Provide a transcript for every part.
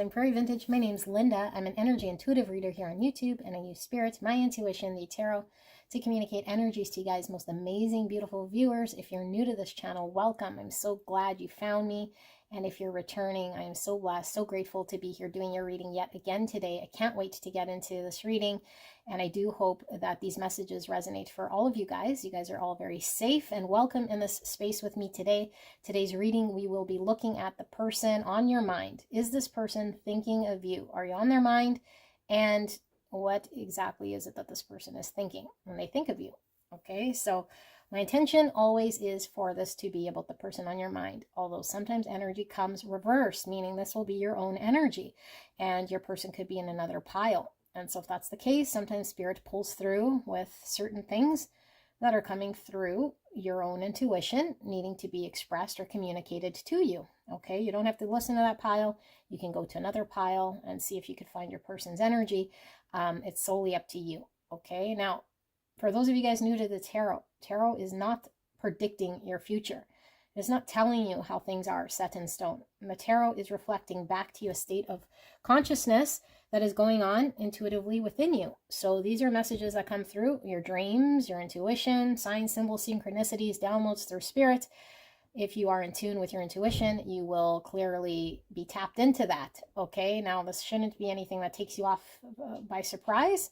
I'm Prairie Vintage. My name's Linda. I'm an energy intuitive reader here on YouTube, and I use spirit, my intuition, the tarot, to communicate energies to you guys, most amazing, beautiful viewers. If you're new to this channel, welcome. I'm so glad you found me. And if you're returning, I am so blessed, so grateful to be here doing your reading yet again today. I can't wait to get into this reading. And I do hope that these messages resonate for all of you guys. You guys are all very safe and welcome in this space with me today. Today's reading, we will be looking at the person on your mind. Is this person thinking of you? Are you on their mind? And what exactly is it that this person is thinking when they think of you? Okay, so my intention always is for this to be about the person on your mind, although sometimes energy comes reversed, meaning this will be your own energy and your person could be in another pile. And so if that's the case, sometimes spirit pulls through with certain things that are coming through your own intuition, needing to be expressed or communicated to you. Okay, you don't have to listen to that pile. You can go to another pile and see if you could find your person's energy. It's solely up to you. Okay, now, for those of you guys new to the tarot, tarot is not predicting your future. It's not telling you how things are set in stone. And the tarot is reflecting back to you a state of consciousness that is going on intuitively within you. So these are messages that come through your dreams, your intuition, signs, symbols, synchronicities, downloads through spirit. If you are in tune with your intuition, you will clearly be tapped into that. Okay, now this shouldn't be anything that takes you off by surprise.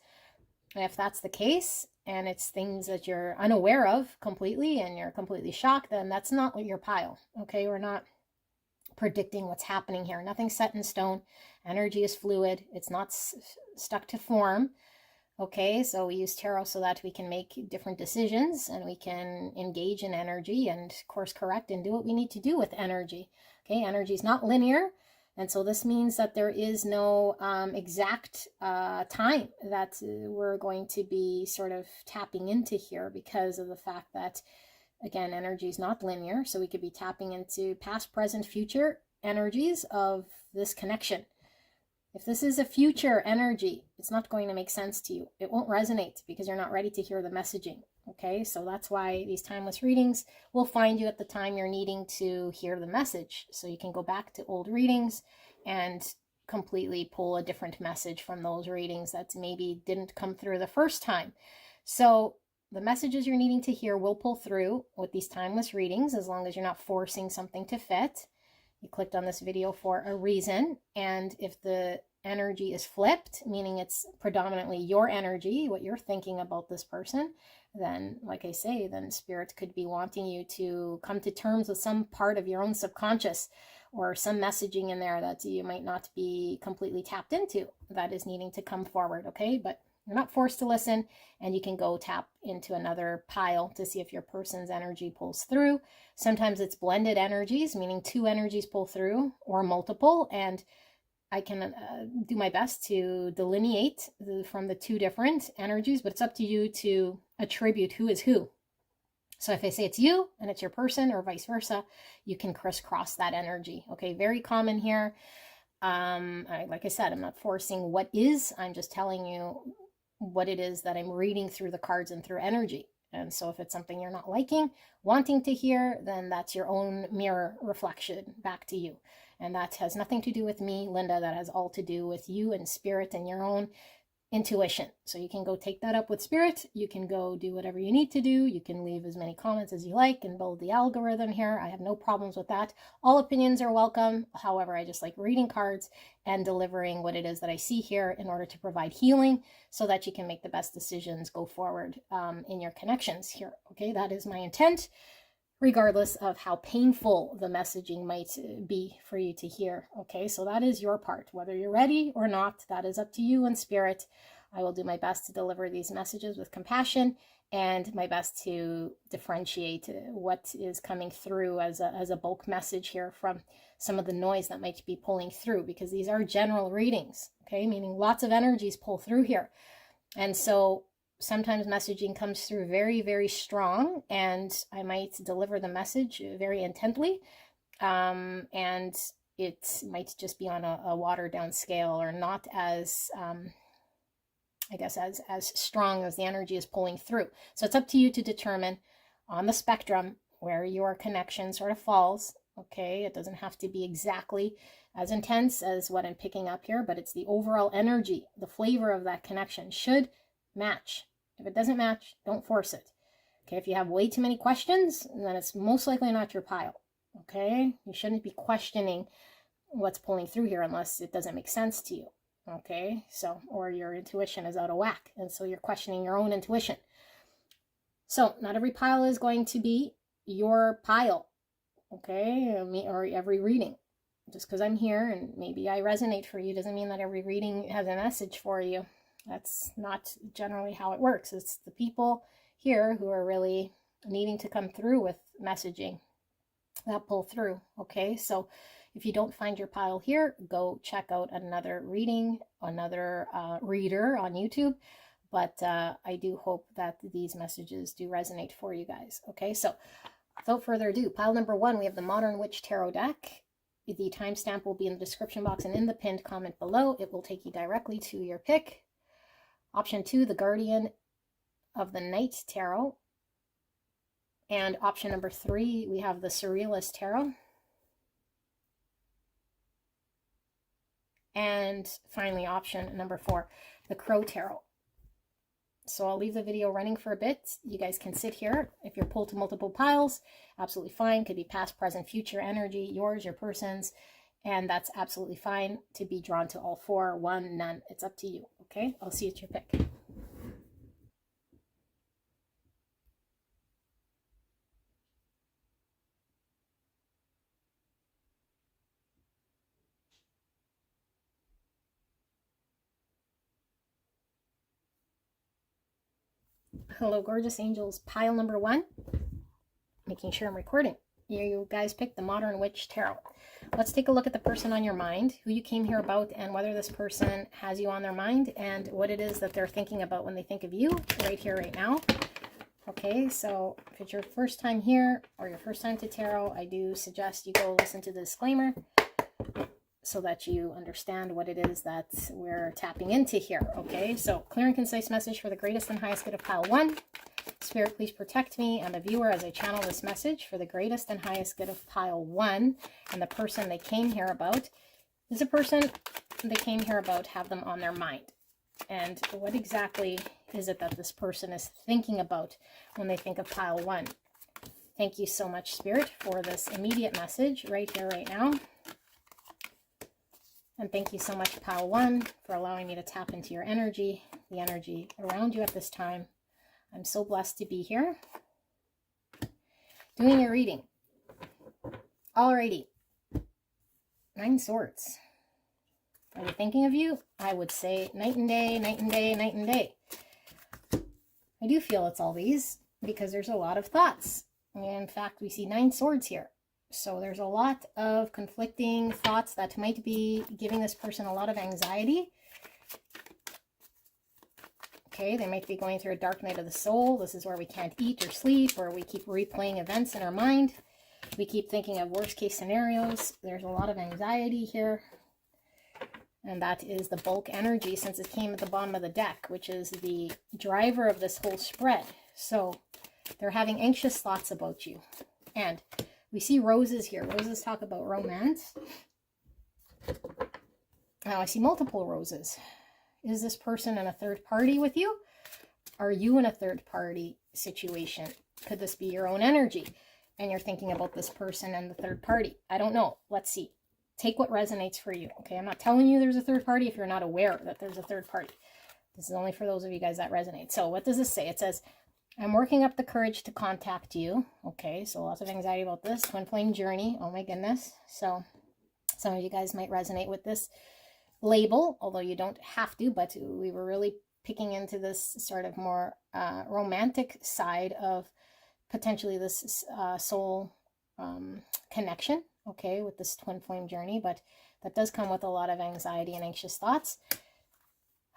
If that's the case, and it's things that you're unaware of completely and you're completely shocked, then that's not your pile. Okay, we're not predicting what's happening here. Nothing's set in stone. Energy is fluid. It's not stuck to form. Okay, so we use tarot so that we can make different decisions and we can engage in energy and course correct and do what we need to do with energy. Okay, energy is not linear. And so this means that there is no exact time that we're going to be sort of tapping into here because of the fact that, again, energy is not linear. So we could be tapping into past, present, future energies of this connection. If this is a future energy, it's not going to make sense to you. It won't resonate because you're not ready to hear the messaging. Okay, so that's why these timeless readings will find you at the time you're needing to hear the message. So you can go back to old readings and completely pull a different message from those readings that maybe didn't come through the first time. So the messages you're needing to hear will pull through with these timeless readings as long as you're not forcing something to fit. You clicked on this video for a reason, and if the energy is flipped, meaning it's predominantly your energy, what you're thinking about this person, then, like I say, then spirit could be wanting you to come to terms with some part of your own subconscious or some messaging in there that you might not be completely tapped into that is needing to come forward. Okay, but you're not forced to listen, and you can go tap into another pile to see if your person's energy pulls through. Sometimes it's blended energies, meaning two energies pull through or multiple, and I can do my best to delineate from the two different energies, but it's up to you to attribute who is who. So if I say it's you and it's your person or vice versa, you can crisscross that energy. Okay, very common here. Like I said, I'm not forcing what is, I'm just telling you what it is that I'm reading through the cards and through energy. And so if it's something you're not liking, wanting to hear, then that's your own mirror reflection back to you. And that has nothing to do with me, Linda. That has all to do with you and spirit and your own intuition. So you can go take that up with spirit. You can go do whatever you need to do. You can leave as many comments as you like and build the algorithm here. I have no problems with that. All opinions are welcome. However, I just like reading cards and delivering what it is that I see here in order to provide healing so that you can make the best decisions, go forward in your connections here. Okay, that is my intent, regardless of how painful the messaging might be for you to hear. Okay, so that is your part. Whether you're ready or not, that is up to you and spirit. I will do my best to deliver these messages with compassion and my best to differentiate what is coming through as a bulk message here from some of the noise that might be pulling through, because these are general readings, okay, meaning lots of energies pull through here. And so sometimes messaging comes through very, very strong, and I might deliver the message very intently, and it might just be on a watered down scale or not as, I guess, as strong as the energy is pulling through. So it's up to you to determine on the spectrum where your connection sort of falls. Okay, it doesn't have to be exactly as intense as what I'm picking up here, but it's the overall energy, the flavor of that connection should match. If it doesn't match, don't force it. Okay, if you have way too many questions, then it's most likely not your pile. Okay, you shouldn't be questioning what's pulling through here unless it doesn't make sense to you. Okay, so, or your intuition is out of whack, and so you're questioning your own intuition. So not every pile is going to be your pile. Okay, or every reading. Just because I'm here and maybe I resonate for you doesn't mean that every reading has a message for you. That's not generally how it works. It's the people here who are really needing to come through with messaging that pull through. Okay, so if you don't find your pile here, go check out another reading, another reader on YouTube. But I do hope that these messages do resonate for you guys. Okay, so without further ado, pile number 1, we have the Modern Witch Tarot deck. The timestamp will be in the description box and in the pinned comment below. It will take you directly to your pick. Option 2, the Guardian of the Night Tarot. And option number 3, we have the Surrealist Tarot. And finally, option number 4, the Crow Tarot. So I'll leave the video running for a bit. You guys can sit here. If you're pulled to multiple piles, absolutely fine. Could be past, present, future energy, yours, your person's, and that's absolutely fine to be drawn to all 4, 1, none. It's up to you, okay? I'll see you at your pick. Hello, gorgeous angels. Pile number 1. Making sure I'm recording. You guys picked the Modern Witch Tarot. Let's take a look at the person on your mind, who you came here about, and whether this person has you on their mind, and what it is that they're thinking about when they think of you right here, right now. Okay, so if it's your first time here or your first time to tarot, I do suggest you go listen to the disclaimer so that you understand what it is that we're tapping into here. Okay, so clear and concise message for the greatest and highest good of pile 1. Spirit, please protect me and the viewer as I channel this message for the greatest and highest good of pile 1. And the person they came here about is a person they came here about, have them on their mind. And what exactly is it that this person is thinking about when they think of pile 1? Thank you so much, Spirit, for this immediate message right here, right now. And thank you so much, pile 1, for allowing me to tap into your energy, the energy around you at this time. I'm so blessed to be here doing your reading. Alrighty. 9 Swords. Are they thinking of you? I would say night and day, night and day, night and day. I do feel it's all these because there's a lot of thoughts. In fact, we see 9 Swords here. So there's a lot of conflicting thoughts that might be giving this person a lot of anxiety. Okay, they might be going through a dark night of the soul. This is where we can't eat or sleep, or we keep replaying events in our mind. We keep thinking of worst case scenarios. There's a lot of anxiety here. And that is the bulk energy, since it came at the bottom of the deck, which is the driver of this whole spread. So they're having anxious thoughts about you. And we see roses here. Roses talk about romance. Now I see multiple roses. Is this person in a third party with you? Are you in a third party situation? Could this be your own energy? And you're thinking about this person and the third party. I don't know. Let's see. Take what resonates for you. Okay, I'm not telling you there's a third party if you're not aware that there's a third party. This is only for those of you guys that resonate. So what does this say? It says, I'm working up the courage to contact you. Okay, so lots of anxiety about this. Twin flame journey. Oh my goodness. So some of you guys might resonate with this label, although you don't have to, but we were really picking into this sort of more romantic side of potentially this soul connection, okay, with this twin flame journey, but that does come with a lot of anxiety and anxious thoughts.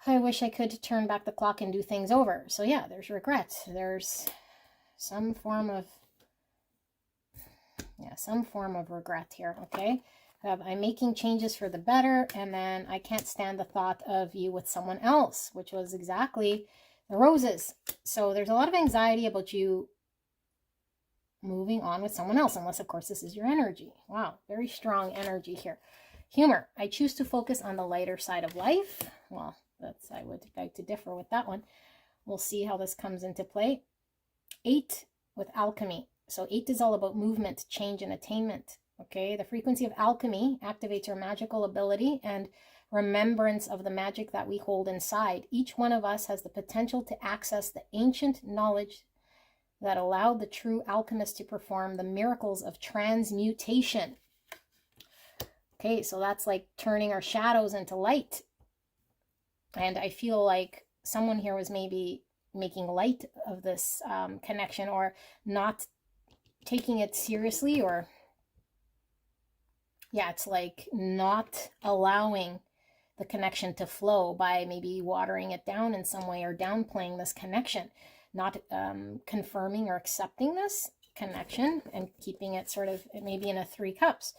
I wish I could turn back the clock and do things over. So yeah, there's regret. There's some form of regret here, okay? I'm making changes for the better, and then I can't stand the thought of you with someone else, which was exactly the roses. So there's a lot of anxiety about you moving on with someone else, unless of course this is your energy. Wow, very strong energy here. Humor. I choose to focus on the lighter side of life. Well, I would beg to differ with that one. We'll see how this comes into play. 8 with alchemy. So 8 is all about movement, change, and attainment. Okay, the frequency of alchemy activates our magical ability and remembrance of the magic that we hold inside. Each one of us has the potential to access the ancient knowledge that allowed the true alchemist to perform the miracles of transmutation. Okay, so that's like turning our shadows into light. And I feel like someone here was maybe making light of this connection, or not taking it seriously, or yeah, it's like not allowing the connection to flow by maybe watering it down in some way, or downplaying this connection, not confirming or accepting this connection, and keeping it sort of maybe in a 3 cups.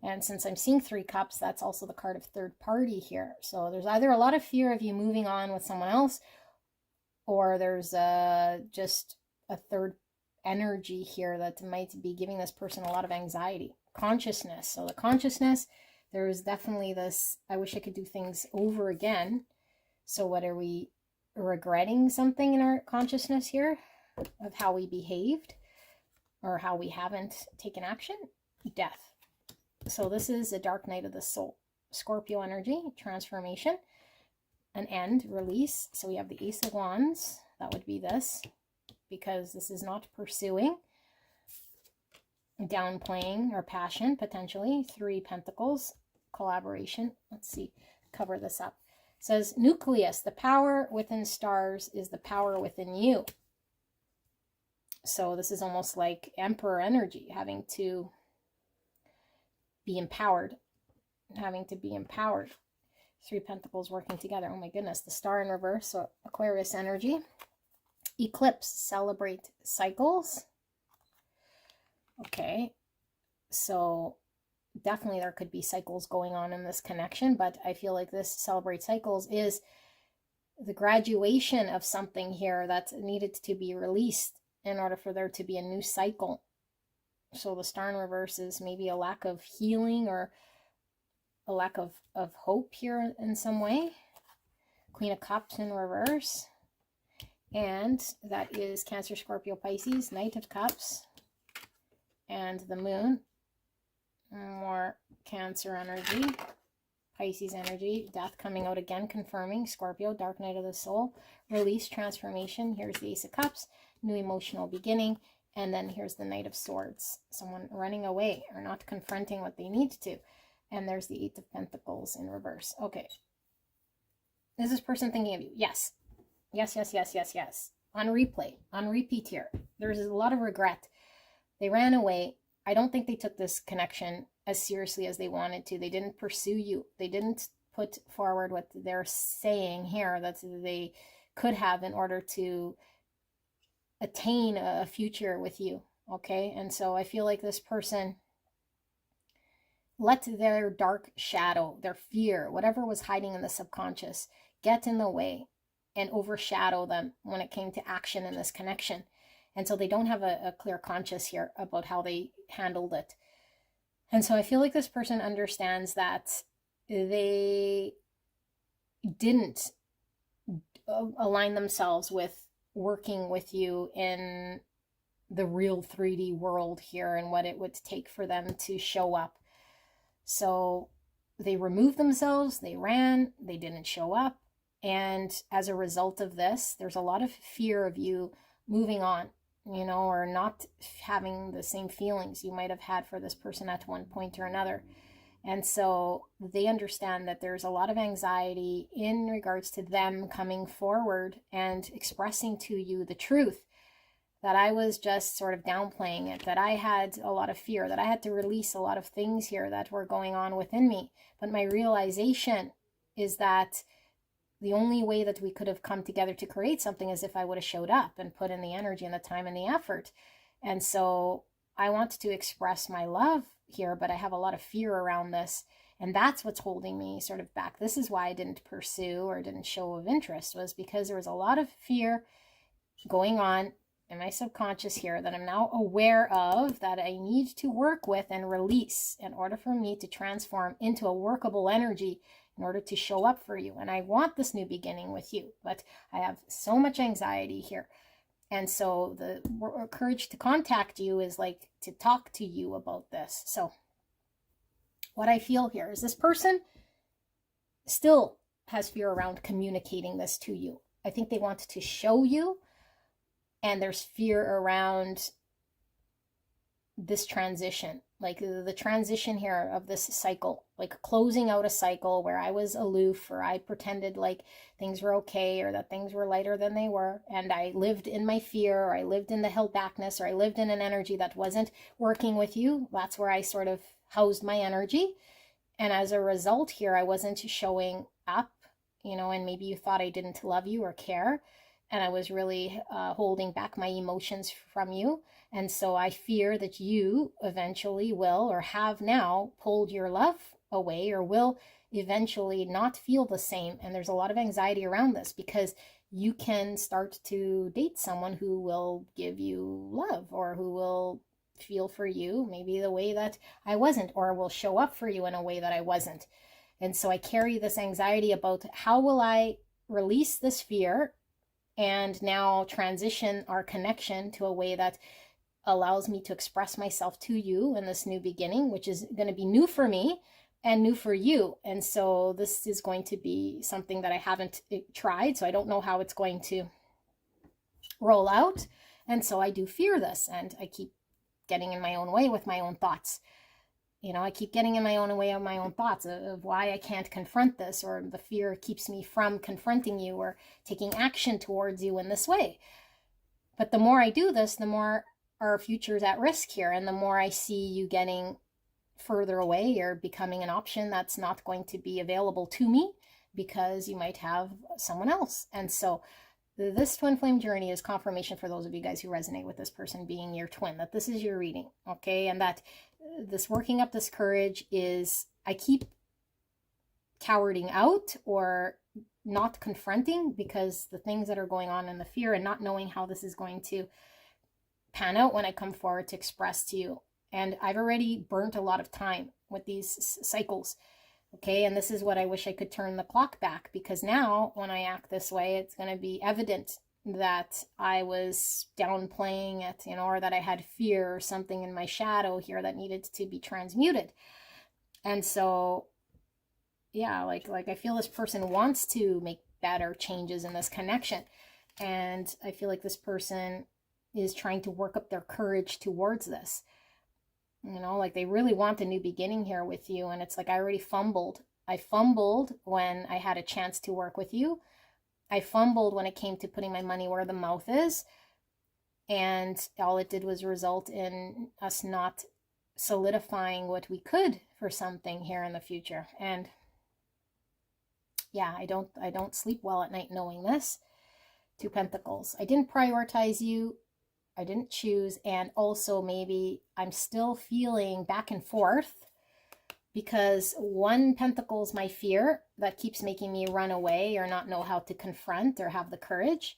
And since I'm seeing 3 cups, that's also the card of third party here. So there's either a lot of fear of you moving on with someone else, or there's just a third energy here that might be giving this person a lot of anxiety. Consciousness. So the consciousness, there is definitely this, I wish I could do things over again. So what are we regretting something in our consciousness here of how we behaved or how we haven't taken action? Death. So this is a dark night of the soul. Scorpio energy, transformation, an end, release. So we have the Ace of Wands. That would be this, because this is not pursuing, downplaying our passion, potentially. 3 Pentacles, collaboration. Let's see, cover this up. It says, nucleus, the power within stars is the power within you. So this is almost like Emperor energy, having to be empowered, having to be empowered. 3 Pentacles working together. Oh my goodness, the star in reverse, so Aquarius energy. Eclipse, celebrate cycles. Okay, so definitely there could be cycles going on in this connection, but I feel like this celebrate cycles is the graduation of something here that needed to be released in order for there to be a new cycle. So the star in reverse is maybe a lack of healing, or a lack of hope here in some way. Queen of Cups in reverse. And that is Cancer, Scorpio, Pisces. Knight of Cups. And the moon. More Cancer energy. Pisces energy. Death coming out again, confirming. Scorpio, dark night of the soul. Release, transformation. Here's the Ace of Cups. New emotional beginning. And then here's the Knight of Swords. Someone running away or not confronting what they need to. And there's the 8 of Pentacles in reverse. Okay. Is this person thinking of you? Yes. Yes, yes, yes, yes, yes. On replay, on repeat here. There's a lot of regret. They ran away. I don't think they took this connection as seriously as they wanted to. They didn't pursue you. They didn't put forward what they're saying here that they could have in order to attain a future with you. Okay. And so I feel like this person let their dark shadow, their fear, whatever was hiding in the subconscious, get in the way and overshadow them when it came to action in this connection. And so they don't have a clear conscience here about how they handled it. And so I feel like this person understands that they didn't align themselves with working with you in the real 3D world here and what it would take for them to show up. So they removed themselves, they ran, they didn't show up. And as a result of this, there's a lot of fear of you moving on, you know, or not having the same feelings you might have had for this person at one point or another. And so they understand that there's a lot of anxiety in regards to them coming forward and expressing to you the truth, that I was just sort of downplaying it, that I had a lot of fear, that I had to release a lot of things here that were going on within me. But my realization is that the only way that we could have come together to create something is if I would have showed up and put in the energy and the time and the effort. And so I want to express my love here, but I have a lot of fear around this. And that's what's holding me sort of back. This is why I didn't pursue or didn't show of interest, was because there was a lot of fear going on in my subconscious here that I'm now aware of, that I need to work with and release in order for me to transform into a workable energy in order to show up for you. And I want this new beginning with you, but I have so much anxiety here. And so the courage to contact you is like to talk to you about this. So what I feel here is this person still has fear around communicating this to you. I think they want to show you, and there's fear around this transition, like the transition here of this cycle, like closing out a cycle where I was aloof, or I pretended like things were okay, or that things were lighter than they were, and I lived in my fear, or I lived in the held backness, or I lived in an energy that wasn't working with you. That's where I sort of housed my energy. And as a result here, I wasn't showing up, and maybe you thought I didn't love you or care. And I was really holding back my emotions from you. And so I fear that you eventually will, or have now, pulled your love away, or will eventually not feel the same. And there's a lot of anxiety around this, because you can start to date someone who will give you love, or who will feel for you maybe the way that I wasn't, or will show up for you in a way that I wasn't. And so I carry this anxiety about how will I release this fear and now transition our connection to a way that allows me to express myself to you in this new beginning, which is going to be new for me and new for you. And so this is going to be something that I haven't tried, so I don't know how it's going to roll out. And so I do fear this, and I keep getting in my own way with my own thoughts. I keep getting in my own way of my own thoughts of why I can't confront this, or the fear keeps me from confronting you or taking action towards you in this way. But the more I do this, the more our future is at risk here, and the more I see you getting further away, or becoming an option that's not going to be available to me because you might have someone else. And so this twin flame journey is confirmation for those of you guys who resonate with this person being your twin, that this is your reading, okay? And that this working up this courage is, I keep cowarding out or not confronting because the things that are going on in the fear, and not knowing how this is going to pan out when I come forward to express to you. And I've already burnt a lot of time with these cycles. Okay, and this is what I wish I could turn the clock back, because now when I act this way, it's going to be evident that I was downplaying it, or that I had fear or something in my shadow here that needed to be transmuted. And so, yeah, like I feel this person wants to make better changes in this connection. And I feel like this person is trying to work up their courage towards this. Like they really want a new beginning here with you. And it's like, I already fumbled. I fumbled when I had a chance to work with you. I fumbled when it came to putting my money where the mouth is. And all it did was result in us not solidifying what we could for something here in the future. And yeah, I don't sleep well at night knowing this. Two Pentacles. I didn't prioritize you. I didn't choose. And also maybe I'm still feeling back and forth, because one pentacle is my fear that keeps making me run away or not know how to confront or have the courage.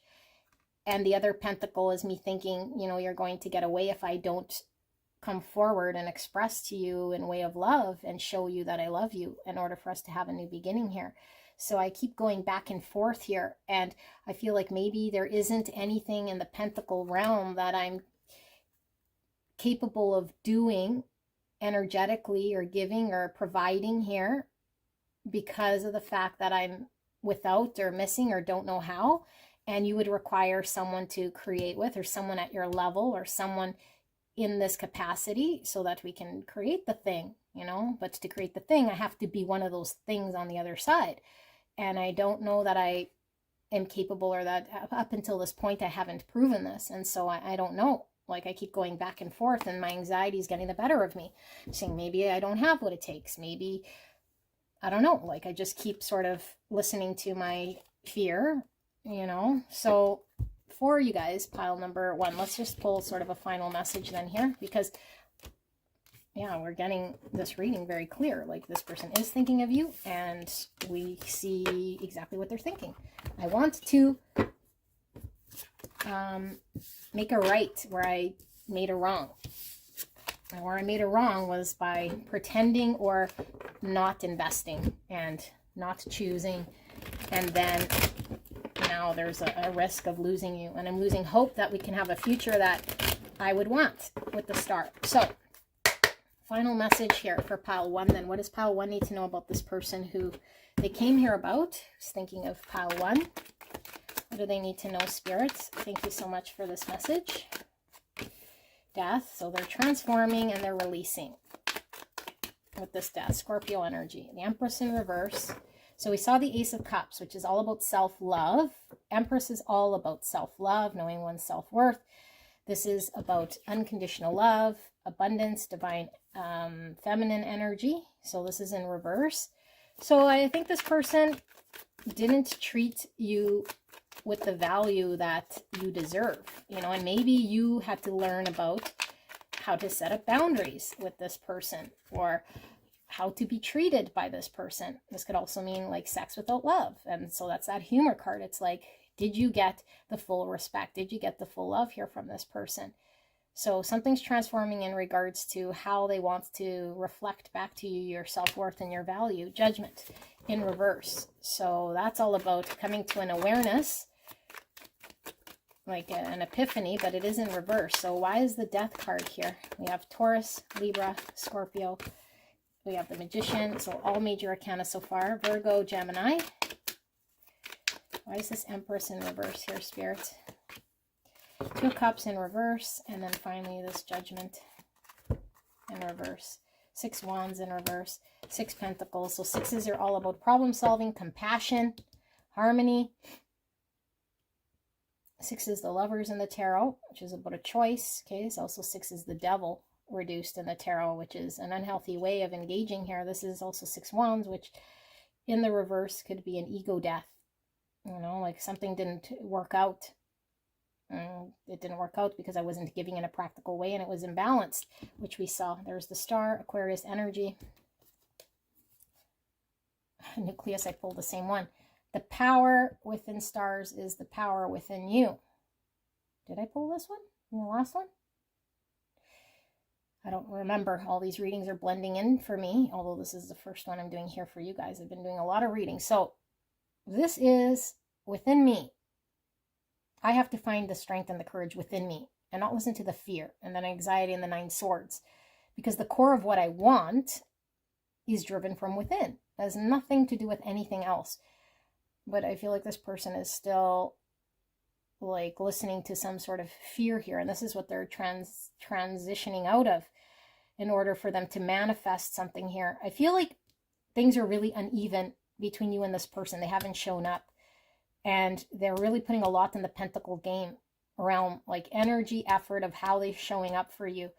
And the other pentacle is me thinking, you're going to get away if I don't come forward and express to you in way of love and show you that I love you in order for us to have a new beginning here. So I keep going back and forth here, and I feel like maybe there isn't anything in the pentacle realm that I'm capable of doing energetically or giving or providing here, because of the fact that I'm without or missing or don't know how. And you would require someone to create with, or someone at your level, or someone in this capacity, so that we can create the thing, But to create the thing, I have to be one of those things on the other side. And I don't know that I am capable, or that up until this point I haven't proven this. And so I don't know. Like I keep going back and forth, and my anxiety is getting the better of me, saying maybe I don't have what it takes. Maybe, I don't know. Like I just keep sort of listening to my fear, So for you guys, pile number 1, let's just pull sort of a final message then here, because yeah, we're getting this reading very clear. Like this person is thinking of you, and we see exactly what they're thinking. I want to make a right where I made a wrong. And where I made a wrong was by pretending or not investing and not choosing. And then now there's a risk of losing you. And I'm losing hope that we can have a future that I would want with the star. So, final message here for pile 1 then. What does pile 1 need to know about this person who they came here about? Who's thinking of pile 1? What do they need to know, spirits? Thank you so much for this message. Death. So they're transforming and they're releasing with this death. Scorpio energy. The Empress in reverse. So we saw the Ace of Cups, which is all about self-love. Empress is all about self-love, knowing one's self-worth. This is about unconditional love, abundance, divine feminine energy. So this is in reverse. So I think this person didn't treat you with the value that you deserve, you know, and maybe you had to learn about how to set up boundaries with this person or how to be treated by this person. This could also mean like sex without love. And so that's that humor card. It's like, did you get the full respect? Did you get the full love here from this person? So something's transforming in regards to how they want to reflect back to you your self-worth and your value. Judgment in reverse. So that's all about coming to an awareness, like an epiphany, but it is in reverse. So why is the Death card here? We have Taurus, Libra, Scorpio. We have the Magician. So all major arcana so far. Virgo, Gemini. Why is this Empress in reverse here, Spirit? 2 Cups in reverse, and then finally this Judgment in reverse. 6 Wands in reverse, 6 Pentacles. So 6s are all about problem solving, compassion, harmony. 6 is the Lovers in the Tarot, which is about a choice. Okay, it's also 6 is the Devil reduced in the Tarot, which is an unhealthy way of engaging here. This is also 6 Wands, which in the reverse could be an ego death. You know, like something didn't work out. It didn't work out because I wasn't giving in a practical way and it was imbalanced, which we saw. There's the Star, Aquarius energy. Nucleus, I pulled the same one. The power within stars is the power within you. Did I pull this one in the last one? I don't remember. All these readings are blending in for me, although this is the first one I'm doing here for you guys. I've been doing a lot of reading. So this is within me. I have to find the strength and the courage within me and not listen to the fear and the anxiety and the 9 swords, because the core of what I want is driven from within. It has nothing to do with anything else. But I feel like this person is still like listening to some sort of fear here. And this is what they're transitioning out of in order for them to manifest something here. I feel like things are really uneven between you and this person. They haven't shown up. And they're really putting a lot in the pentacle game around like energy, effort of how they're showing up for you.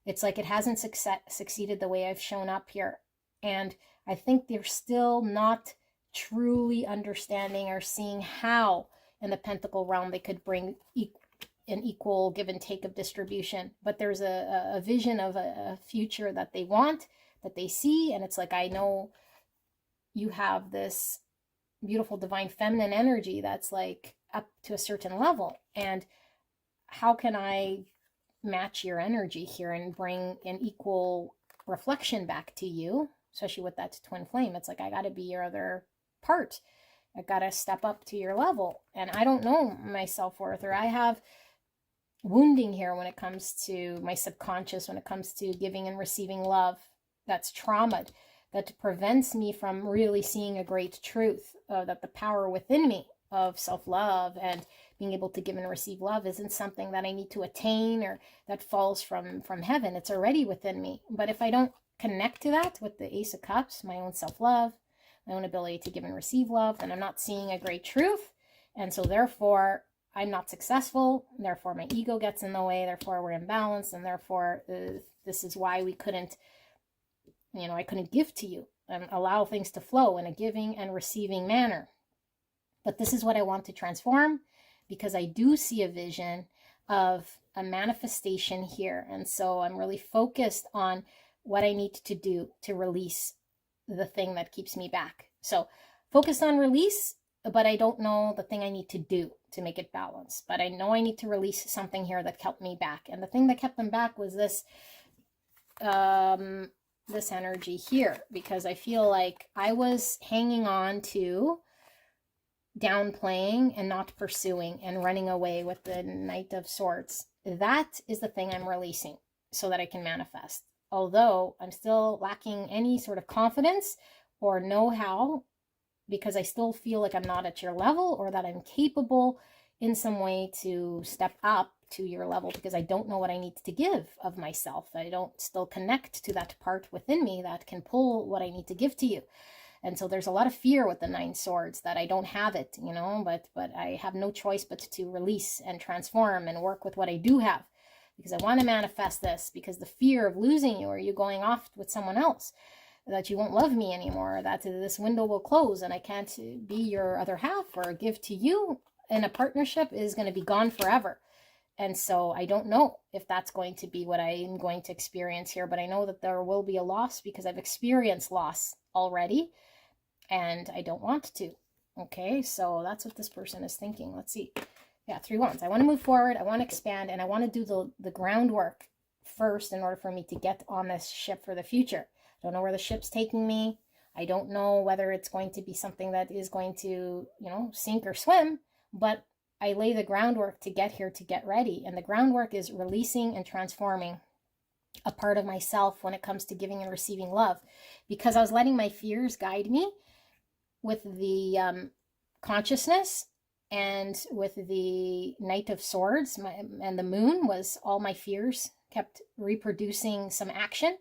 It's like it hasn't succeeded the way I've shown up here. And I think they're still not truly understanding or seeing how in the pentacle realm they could bring an equal give and take of distribution. But there's a vision of a future that they want, that they see. And it's like, I know you have this beautiful divine feminine energy that's like up to a certain level, and how can I match your energy here and bring an equal reflection back to you, especially with that twin flame? It's like I got to be your other part. I got to step up to your level, and I don't know my self-worth, or I have wounding here when it comes to my subconscious, when it comes to giving and receiving love. That's trauma that prevents me from really seeing a great truth, that the power within me of self-love and being able to give and receive love isn't something that I need to attain or that falls from heaven. It's already within me. But if I don't connect to that with the Ace of Cups, my own self-love, my own ability to give and receive love, then I'm not seeing a great truth. And so therefore, I'm not successful. Therefore, my ego gets in the way. Therefore, we're imbalanced. And therefore, this is why we couldn't, I couldn't give to you and allow things to flow in a giving and receiving manner. But this is what I want to transform, because I do see a vision of a manifestation here. And so I'm really focused on what I need to do to release the thing that keeps me back. So focused on release, but I don't know the thing I need to do to make it balance. But I know I need to release something here that kept me back. And the thing that kept them back was this, this energy here, because I feel like I was hanging on to downplaying and not pursuing and running away with the Knight of Swords. That is the thing I'm releasing so that I can manifest. Although I'm still lacking any sort of confidence or know-how, because I still feel like I'm not at your level, or that I'm capable in some way to step up to your level, because I don't know what I need to give of myself. I don't still connect to that part within me that can pull what I need to give to you. And so there's a lot of fear with the 9 swords that I don't have it, you know, but I have no choice but to release and transform and work with what I do have, because I want to manifest this, because the fear of losing you or you going off with someone else, that you won't love me anymore, that this window will close and I can't be your other half or give to you in a partnership, is going to be gone forever. And so I don't know if that's going to be what I'm going to experience here, but I know that there will be a loss, because I've experienced loss already and I don't want to. Okay, so that's what this person is thinking. Let's see. Yeah, 3 wands. I want to move forward, I want to expand, and I want to do the groundwork first in order for me to get on this ship for the future. I don't know where the ship's taking me. I don't know whether it's going to be something that is going to, you know, sink or swim, but I lay the groundwork to get here, to get ready. And the groundwork is releasing and transforming a part of myself when it comes to giving and receiving love, because I was letting my fears guide me with the consciousness, and with the Knight of Swords and the moon was all my fears kept reproducing some action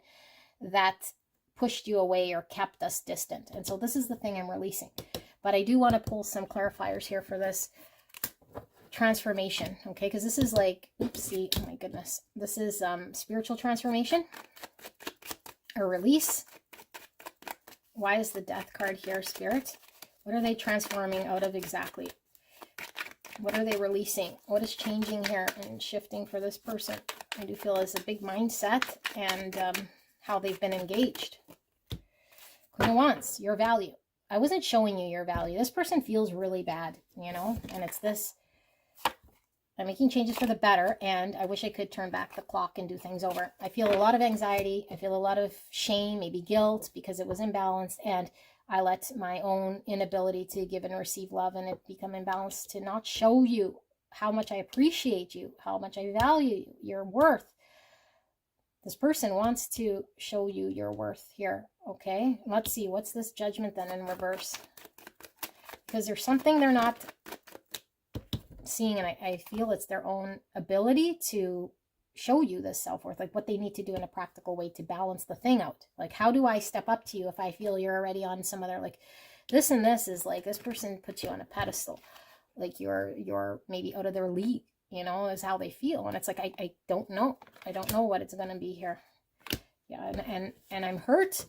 that pushed you away or kept us distant. And so this is the thing I'm releasing. But I do want to pull some clarifiers here for this transformation, okay? Because this is like, oopsie, oh my goodness. This is spiritual transformation, a release. Why is the Death card here, Spirit? What are they transforming out of exactly? What are they releasing? What is changing here and shifting for this person? I do feel it's a big mindset and how they've been engaged. Queen of Wands, your value. I wasn't showing you your value. This person feels really bad, you know, and it's this. I'm making changes for the better, and I wish I could turn back the clock and do things over. I feel a lot of anxiety. I feel a lot of shame, maybe guilt, because it was imbalanced, and I let my own inability to give and receive love and it become imbalanced to not show you how much I appreciate you, how much I value you, your worth. This person wants to show you your worth here, okay? Let's see, what's this Judgment then in reverse? Because there's something they're not seeing, and I feel it's their own ability to show you this self-worth, like what they need to do in a practical way to balance the thing out. Like, how do I step up to you if I feel you're already on some other, like this, and this is like, this person puts you on a pedestal, like you're maybe out of their league, you know, is how they feel. And it's like, I don't know. I don't know what it's going to be here. Yeah. And I'm hurt,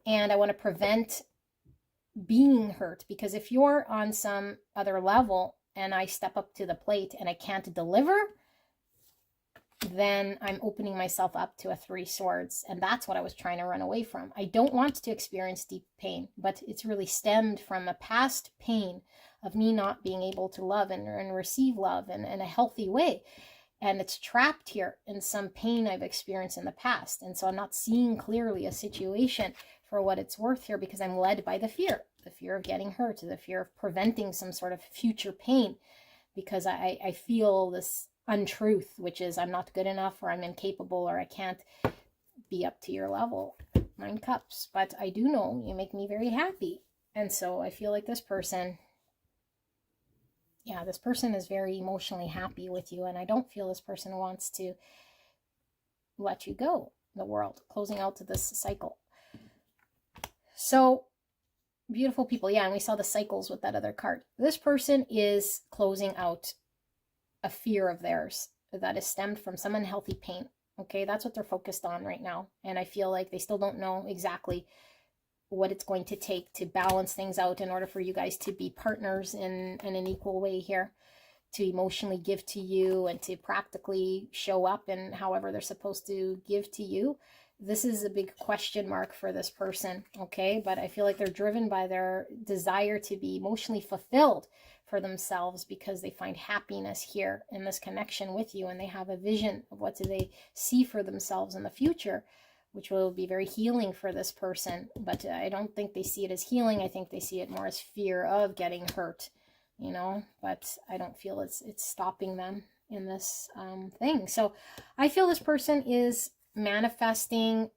and I want to prevent being hurt, because if you're on some other level and I step up to the plate and I can't deliver, then I'm opening myself up to a 3 swords. And that's what I was trying to run away from. I don't want to experience deep pain, but it's really stemmed from a past pain of me not being able to love and receive love in a healthy way. And it's trapped here in some pain I've experienced in the past. And so I'm not seeing clearly a situation for what it's worth here, because I'm led by the fear of getting hurt, the fear of preventing some sort of future pain, because I feel this untruth, which is I'm not good enough, or I'm incapable, or I can't be up to your level. 9 cups. But I do know you make me very happy. And so I feel like this person, yeah, this person is very emotionally happy with you, and I don't feel this person wants to let you go. The World, closing out to this cycle. So beautiful people. Yeah, and we saw the cycles with that other card. This person is closing out a fear of theirs that is stemmed from some unhealthy pain. Okay, that's what they're focused on right now. And I feel like they still don't know exactly what it's going to take to balance things out in order for you guys to be partners in an equal way here, to emotionally give to you and to practically show up in however they're supposed to give to you. this is a big question mark for this person, okay? But I feel like they're driven by their desire to be emotionally fulfilled for themselves because they find happiness here in this connection with you, and they have a vision of what do they see for themselves in the future, which will be very healing for this person. But I don't think they see it as healing. I think they see it more as fear of getting hurt, you know, but I don't feel it's stopping them in this thing. So I feel this person is manifesting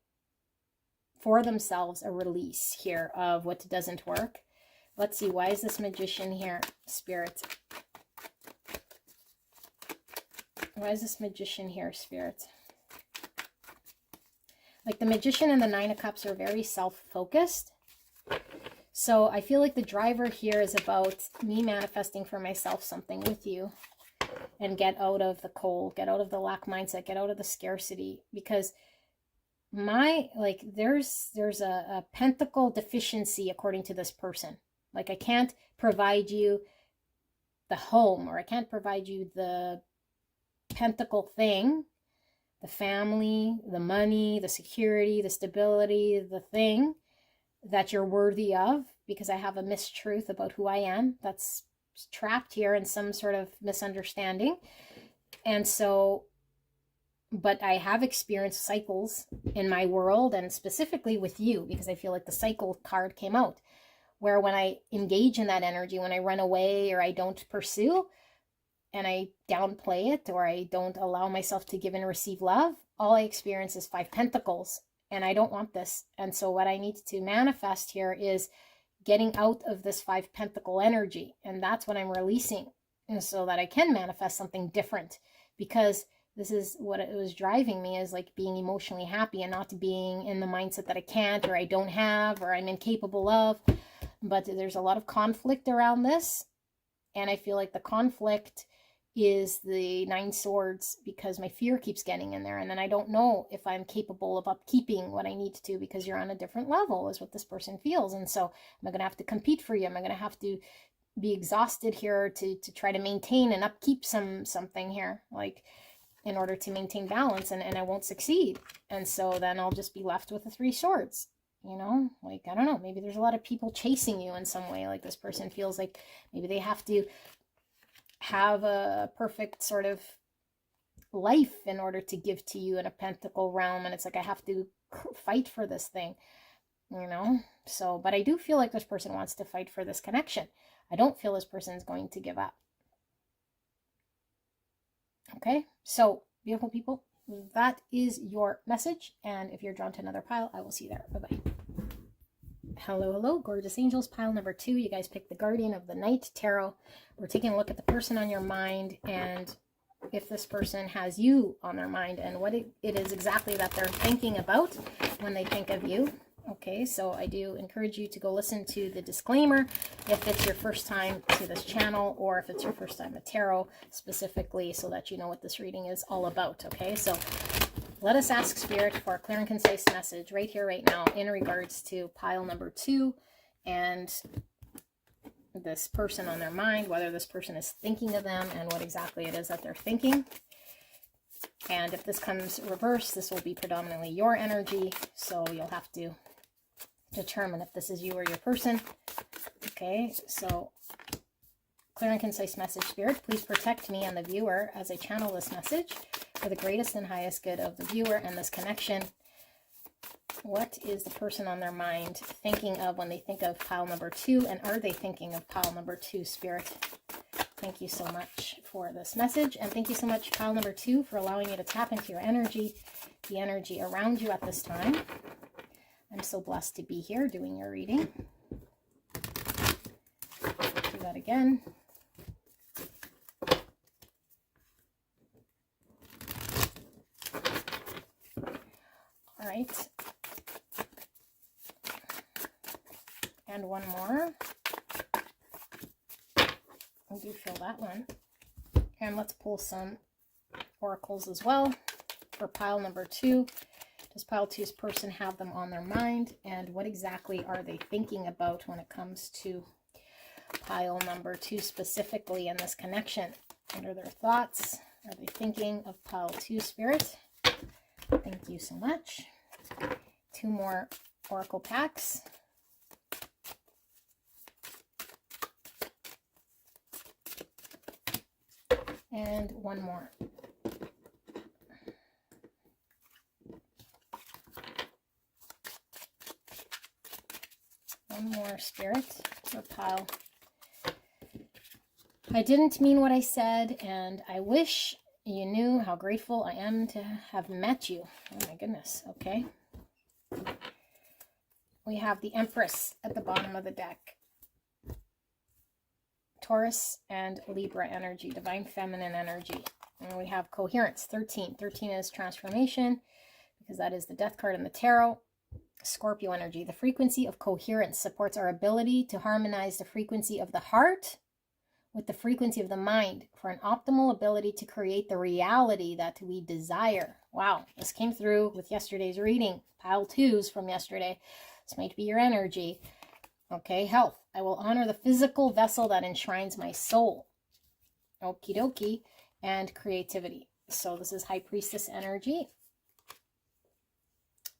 for themselves a release here of what doesn't work. Let's see, why is this Magician here, Spirit? Why is this Magician here, Spirit? Like the Magician and the Nine of Cups are very self-focused. So I feel like the driver here is about me manifesting for myself something with you, and get out of the cold, get out of the lack mindset, get out of the scarcity, because there's a pentacle deficiency according to this person. Like I can't provide you the home, or I can't provide you the pentacle thing, the family, the money, the security, the stability, the thing that you're worthy of, because I have a mistruth about who I am that's trapped here in some sort of misunderstanding. And so, but I have experienced cycles in my world, and specifically with you, because I feel like the cycle card came out, where when I engage in that energy, when I run away or I don't pursue and I downplay it, or I don't allow myself to give and receive love, all I experience is 5 pentacles, and I don't want this. And so what I need to manifest here is getting out of this 5 pentacle energy, and that's what I'm releasing, and so that I can manifest something different, because this is what it was driving me, is like being emotionally happy and not being in the mindset that I can't, or I don't have, or I'm incapable of. But there's a lot of conflict around this, and I feel like the conflict is the 9 swords, because my fear keeps getting in there, and then I don't know if I'm capable of upkeeping what I need to, because you're on a different level is what this person feels. And so am I going to have to compete for you? Am I going to have to be exhausted here to try to maintain and upkeep something here, like in order to maintain balance, and I won't succeed. And so then I'll just be left with the 3 swords, you know, like, I don't know, maybe there's a lot of people chasing you in some way. Like this person feels like maybe they have to have a perfect sort of life in order to give to you in a pentacle realm, and it's like I have to fight for this thing, you know. So, but I do feel like this person wants to fight for this connection. I don't feel this person is going to give up. Okay, so beautiful people, that is your message, and if you're drawn to another pile, I will see you there. Bye-bye. Hello, gorgeous angels. Pile number 2, you guys picked the Guardian of the Night Tarot. We're taking a look at the person on your mind, and if this person has you on their mind, and what it is exactly that they're thinking about when they think of you. Okay, so I do encourage you to go listen to the disclaimer if it's your first time to this channel, or if it's your first time at tarot specifically, so that you know what this reading is all about. Okay, so let us ask Spirit for a clear and concise message right here, right now, in regards to pile number 2 and this person on their mind, whether this person is thinking of them and what exactly it is that they're thinking. And if this comes reversed, this will be predominantly your energy, so you'll have to determine if this is you or your person. Okay, so clear and concise message, Spirit. Please protect me and the viewer as I channel this message for the greatest and highest good of the viewer and this connection. What is the person on their mind thinking of when they think of pile number 2, and are they thinking of pile number 2, Spirit? Thank you so much for this message, and thank you so much, pile number 2, for allowing me to tap into your energy, the energy around you at this time. I'm so blessed to be here doing your reading. Do that again. All right. And one more. I do feel that one. And let's pull some oracles as well for pile number 2. Does pile 2's person have them on their mind? And what exactly are they thinking about when it comes to pile number 2 specifically in this connection? What are their thoughts? Are they thinking of pile 2, Spirit? Thank you so much. 2 more oracle packs. And 1 more. One more, Spirit, or pile. I didn't mean what I said, and I wish you knew how grateful I am to have met you. Oh my goodness, okay. We have the Empress at the bottom of the deck. Taurus and Libra energy, divine feminine energy. And we have coherence, 13. 13 is transformation, because that is the death card in the tarot. Scorpio energy, the frequency of coherence supports our ability to harmonize the frequency of the heart with the frequency of the mind for an optimal ability to create the reality that we desire. Wow, this came through with yesterday's reading. Pile 2s from yesterday. This might be your energy. Okay, health. I will honor the physical vessel that enshrines my soul. Okie dokie. And creativity. So this is High Priestess energy.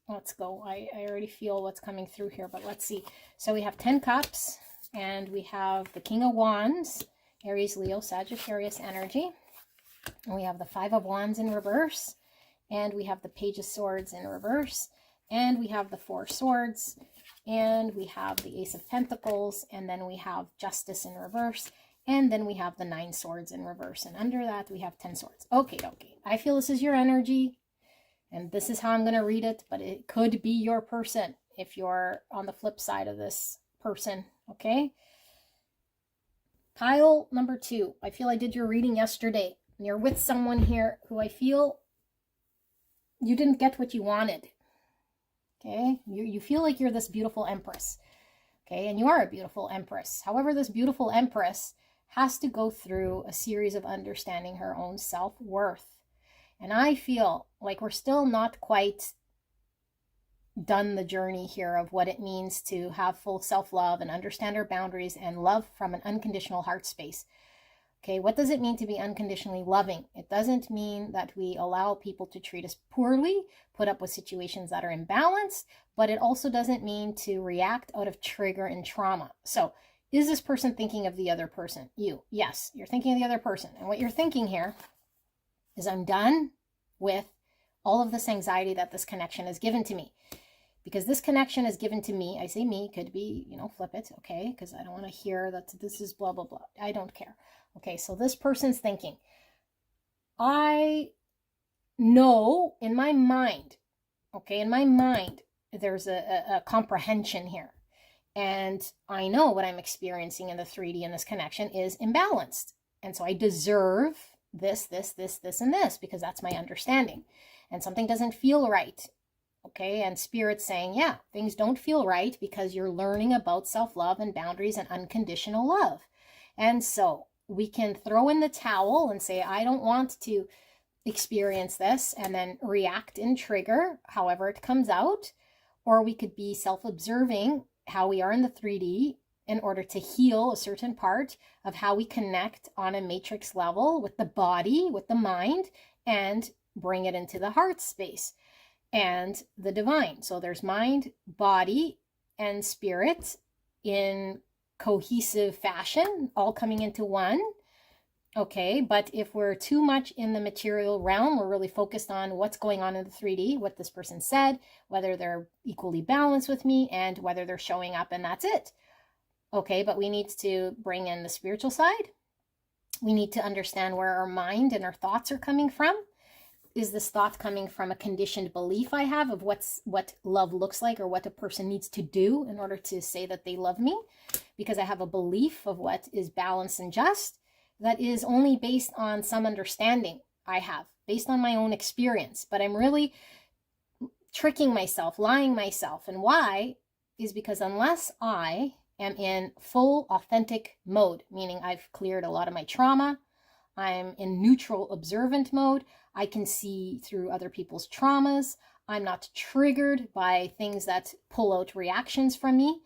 Let's go. I already feel what's coming through here, but let's see. So we have 10 cups, and we have the King of Wands, Aries, Leo, Sagittarius energy. And we have the 5 of Wands in reverse, and we have the Page of Swords in reverse, and we have the 4 Swords, and we have the Ace of Pentacles, and then we have Justice in reverse, and then we have the 9 Swords in reverse, and under that we have 10 Swords. Okay. I feel this is your energy. And this is how I'm going to read it, but it could be your person if you're on the flip side of this person, okay? Pile number 2. I feel I did your reading yesterday. And you're with someone here who I feel you didn't get what you wanted, okay? You feel like you're this beautiful empress, okay? And you are a beautiful empress. However, this beautiful empress has to go through a series of understanding her own self-worth. And I feel like we're still not quite done the journey here of what it means to have full self-love and understand our boundaries and love from an unconditional heart space. Okay, what does it mean to be unconditionally loving? It doesn't mean that we allow people to treat us poorly, put up with situations that are imbalanced, but it also doesn't mean to react out of trigger and trauma. So, is this person thinking of the other person? You. Yes, you're thinking of the other person. And what you're thinking here is I'm done with all of this anxiety that this connection has given to me. Because this connection is given to me, I say me, could be, flip it, okay? Because I don't want to hear that this is blah, blah, blah. I don't care. Okay, so this person's thinking, I know in my mind, okay, there's a comprehension here. And I know what I'm experiencing in the 3D in this connection is imbalanced. And so I deserve this, and this, because that's my understanding. And something doesn't feel right. Okay, and Spirit's saying, yeah, things don't feel right because you're learning about self-love and boundaries and unconditional love. And so we can throw in the towel and say, I don't want to experience this, and then react and trigger however it comes out. Or we could be self-observing how we are in the 3D in order to heal a certain part of how we connect on a matrix level with the body, with the mind, and bring it into the heart space and the divine. So there's mind, body, and spirit in cohesive fashion, all coming into one. Okay, but if we're too much in the material realm, we're really focused on what's going on in the 3D, what this person said, whether they're equally balanced with me, and whether they're showing up, and that's it. Okay, but we need to bring in the spiritual side. We need to understand where our mind and our thoughts are coming from. Is this thought coming from a conditioned belief I have of what love looks like, or what a person needs to do in order to say that they love me? Because I have a belief of what is balanced and just that is only based on some understanding I have, based on my own experience. But I'm really tricking myself, lying myself. And why? Is because unless I am in full authentic mode, meaning I've cleared a lot of my trauma, I'm in neutral observant mode, I can see through other people's traumas, I'm not triggered by things that pull out reactions from me,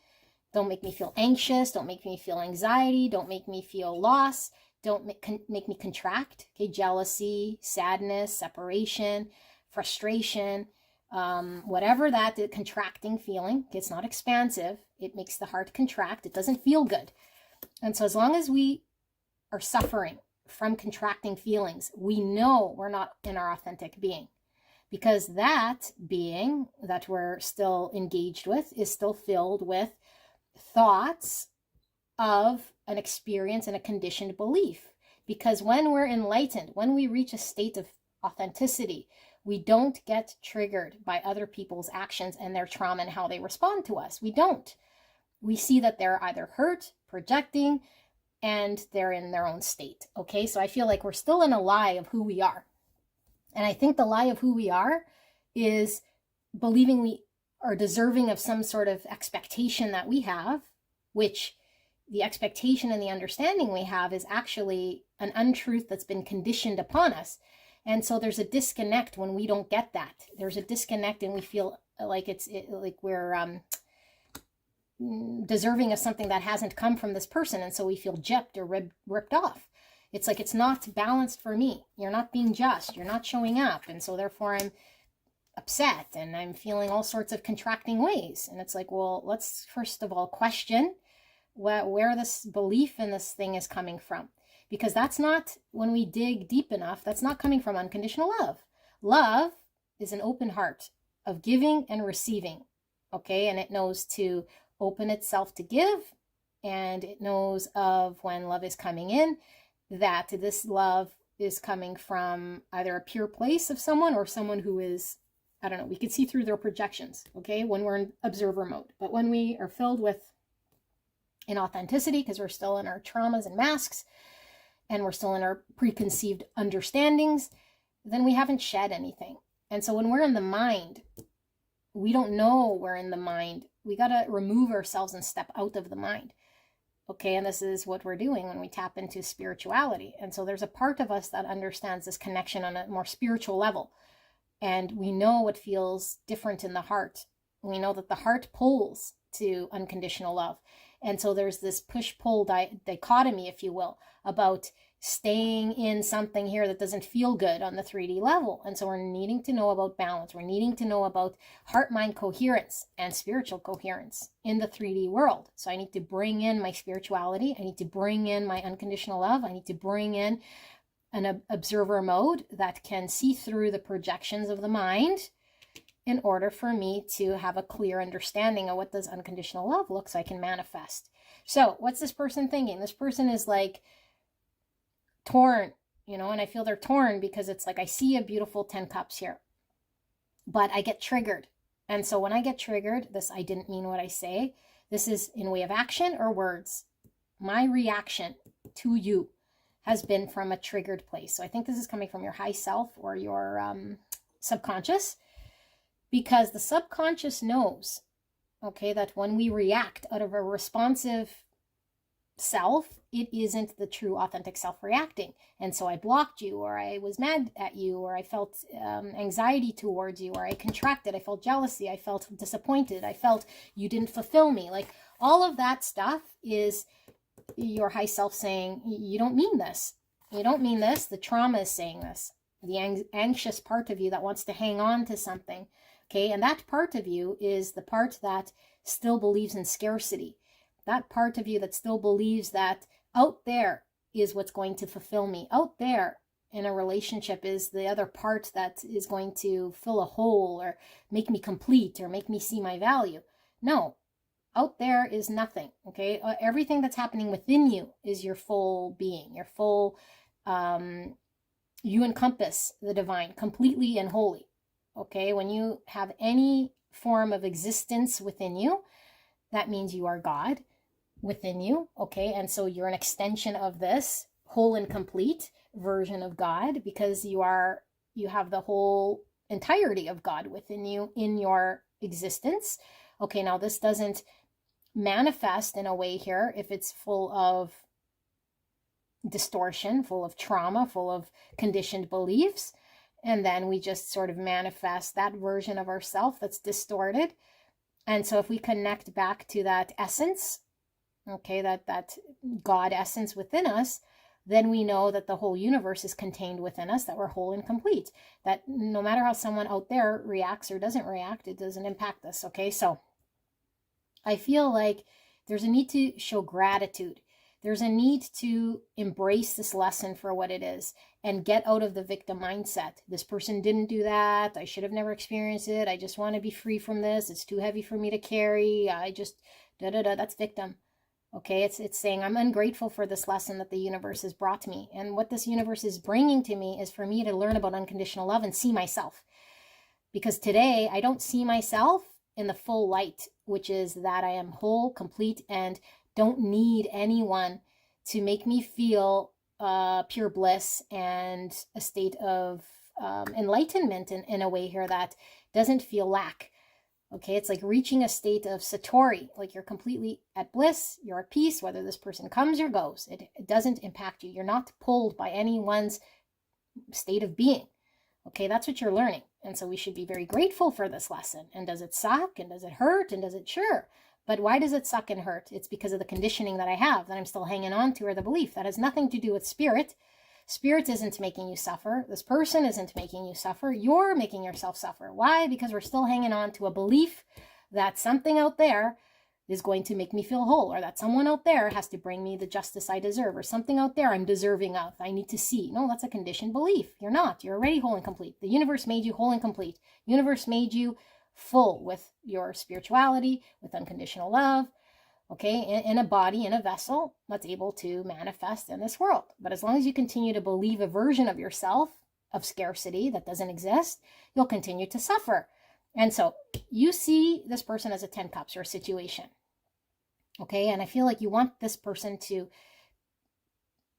don't make me feel anxious, don't make me feel anxiety, don't make me feel loss, don't make me contract, okay, jealousy, sadness, separation, frustration, whatever that contracting feeling, it's not expansive. It makes the heart contract. It doesn't feel good. And so as long as we are suffering from contracting feelings, we know we're not in our authentic being, because that being that we're still engaged with is still filled with thoughts of an experience and a conditioned belief. Because when we're enlightened, when we reach a state of authenticity, we don't get triggered by other people's actions and their trauma and how they respond to us. We don't. We see that they're either hurt, projecting, and they're in their own state. Okay, so I feel like we're still in a lie of who we are. And I think the lie of who we are is believing we are deserving of some sort of expectation that we have, which the expectation and the understanding we have is actually an untruth that's been conditioned upon us. And so there's a disconnect when we don't get that. There's a disconnect and we feel like like we're deserving of something that hasn't come from this person. And so we feel gypped or ripped off. It's like, it's not balanced for me. You're not being just. You're not showing up. And so therefore I'm upset and I'm feeling all sorts of contracting ways. And it's like, well, let's first of all question where this belief in this thing is coming from. Because that's not, when we dig deep enough, that's not coming from unconditional love. Love is an open heart of giving and receiving. Okay, and it knows to open itself to give, and it knows of when love is coming in, that this love is coming from either a pure place of someone or someone who is, I don't know, we could see through their projections, okay, when we're in observer mode. But when we are filled with inauthenticity, because we're still in our traumas and masks, and we're still in our preconceived understandings, then we haven't shed anything. And so when we're in the mind, we don't know we're in the mind. We got to remove ourselves and step out of the mind. Okay, and this is what we're doing when we tap into spirituality. And so there's a part of us that understands this connection on a more spiritual level. And we know what feels different in the heart. We know that the heart pulls to unconditional love. And so there's this push-pull dichotomy, if you will, about staying in something here that doesn't feel good on the 3D level. And so we're needing to know about balance. We're needing to know about heart-mind coherence and spiritual coherence in the 3D world. So I need to bring in my spirituality. I need to bring in my unconditional love. I need to bring in an observer mode that can see through the projections of the mind in order for me to have a clear understanding of what does unconditional love looks like and manifest. So what's this person thinking? This person is like torn, and I feel they're torn because it's like, I see a beautiful 10 cups here, but I get triggered. And so when I get triggered, I didn't mean what I say. This is in way of action or words. My reaction to you has been from a triggered place. So I think this is coming from your high self or your subconscious, because the subconscious knows, okay, that when we react out of a responsive self, it isn't the true authentic self reacting. And so I blocked you, or I was mad at you, or I felt anxiety towards you, or I contracted, I felt jealousy, I felt disappointed, I felt you didn't fulfill me. Like all of that stuff is your high self saying, you don't mean this. You don't mean this. The trauma is saying this. The anxious part of you that wants to hang on to something. Okay, and that part of you is the part that still believes in scarcity. That part of you that still believes that out there is what's going to fulfill me. Out there in a relationship is the other part that is going to fill a hole or make me complete or make me see my value. No, out there is nothing, okay? Everything that's happening within you is your full being, your full, you encompass the divine completely and wholly. Okay, when you have any form of existence within you, that means you are God within you. Okay, and so you're an extension of this whole and complete version of God, because you have the whole entirety of God within you in your existence. Okay, now this doesn't manifest in a way here if it's full of distortion, full of trauma, full of conditioned beliefs. And then we just sort of manifest that version of ourself that's distorted. And so if we connect back to that essence, okay, that God essence within us, then we know that the whole universe is contained within us, that we're whole and complete, that no matter how someone out there reacts or doesn't react, it doesn't impact us. Okay, so I feel like there's a need to show gratitude. There's a need to embrace this lesson for what it is and get out of the victim mindset. This person didn't do that. I should have never experienced it. I just want to be free from this. It's too heavy for me to carry. I just, that's victim. Okay, it's saying I'm ungrateful for this lesson that the universe has brought to me. And what this universe is bringing to me is for me to learn about unconditional love and see myself. Because today I don't see myself in the full light, which is that I am whole, complete, and don't need anyone to make me feel pure bliss and a state of enlightenment in a way here that doesn't feel lack. Okay, it's like reaching a state of satori, like you're completely at bliss, you're at peace, whether this person comes or goes. It doesn't impact you. You're not pulled by anyone's state of being. Okay, that's what you're learning. And so we should be very grateful for this lesson. And does it suck? And does it hurt? And does it? Sure. But why does it suck and hurt? It's because of the conditioning that I have, that I'm still hanging on to, or the belief. That has nothing to do with spirit. Spirit isn't making you suffer. This person isn't making you suffer. You're making yourself suffer. Why? Because we're still hanging on to a belief that something out there is going to make me feel whole, or that someone out there has to bring me the justice I deserve, or something out there I'm deserving of, I need to see. No, that's a conditioned belief. You're not. You're already whole and complete. The universe made you whole and complete. The universe made you full with your spirituality, with unconditional love, okay, in a body, in a vessel that's able to manifest in this world. But as long as you continue to believe a version of yourself of scarcity that doesn't exist, you'll continue to suffer. And so you see this person as a 10 cups or a situation. Okay, and I feel like you want this person to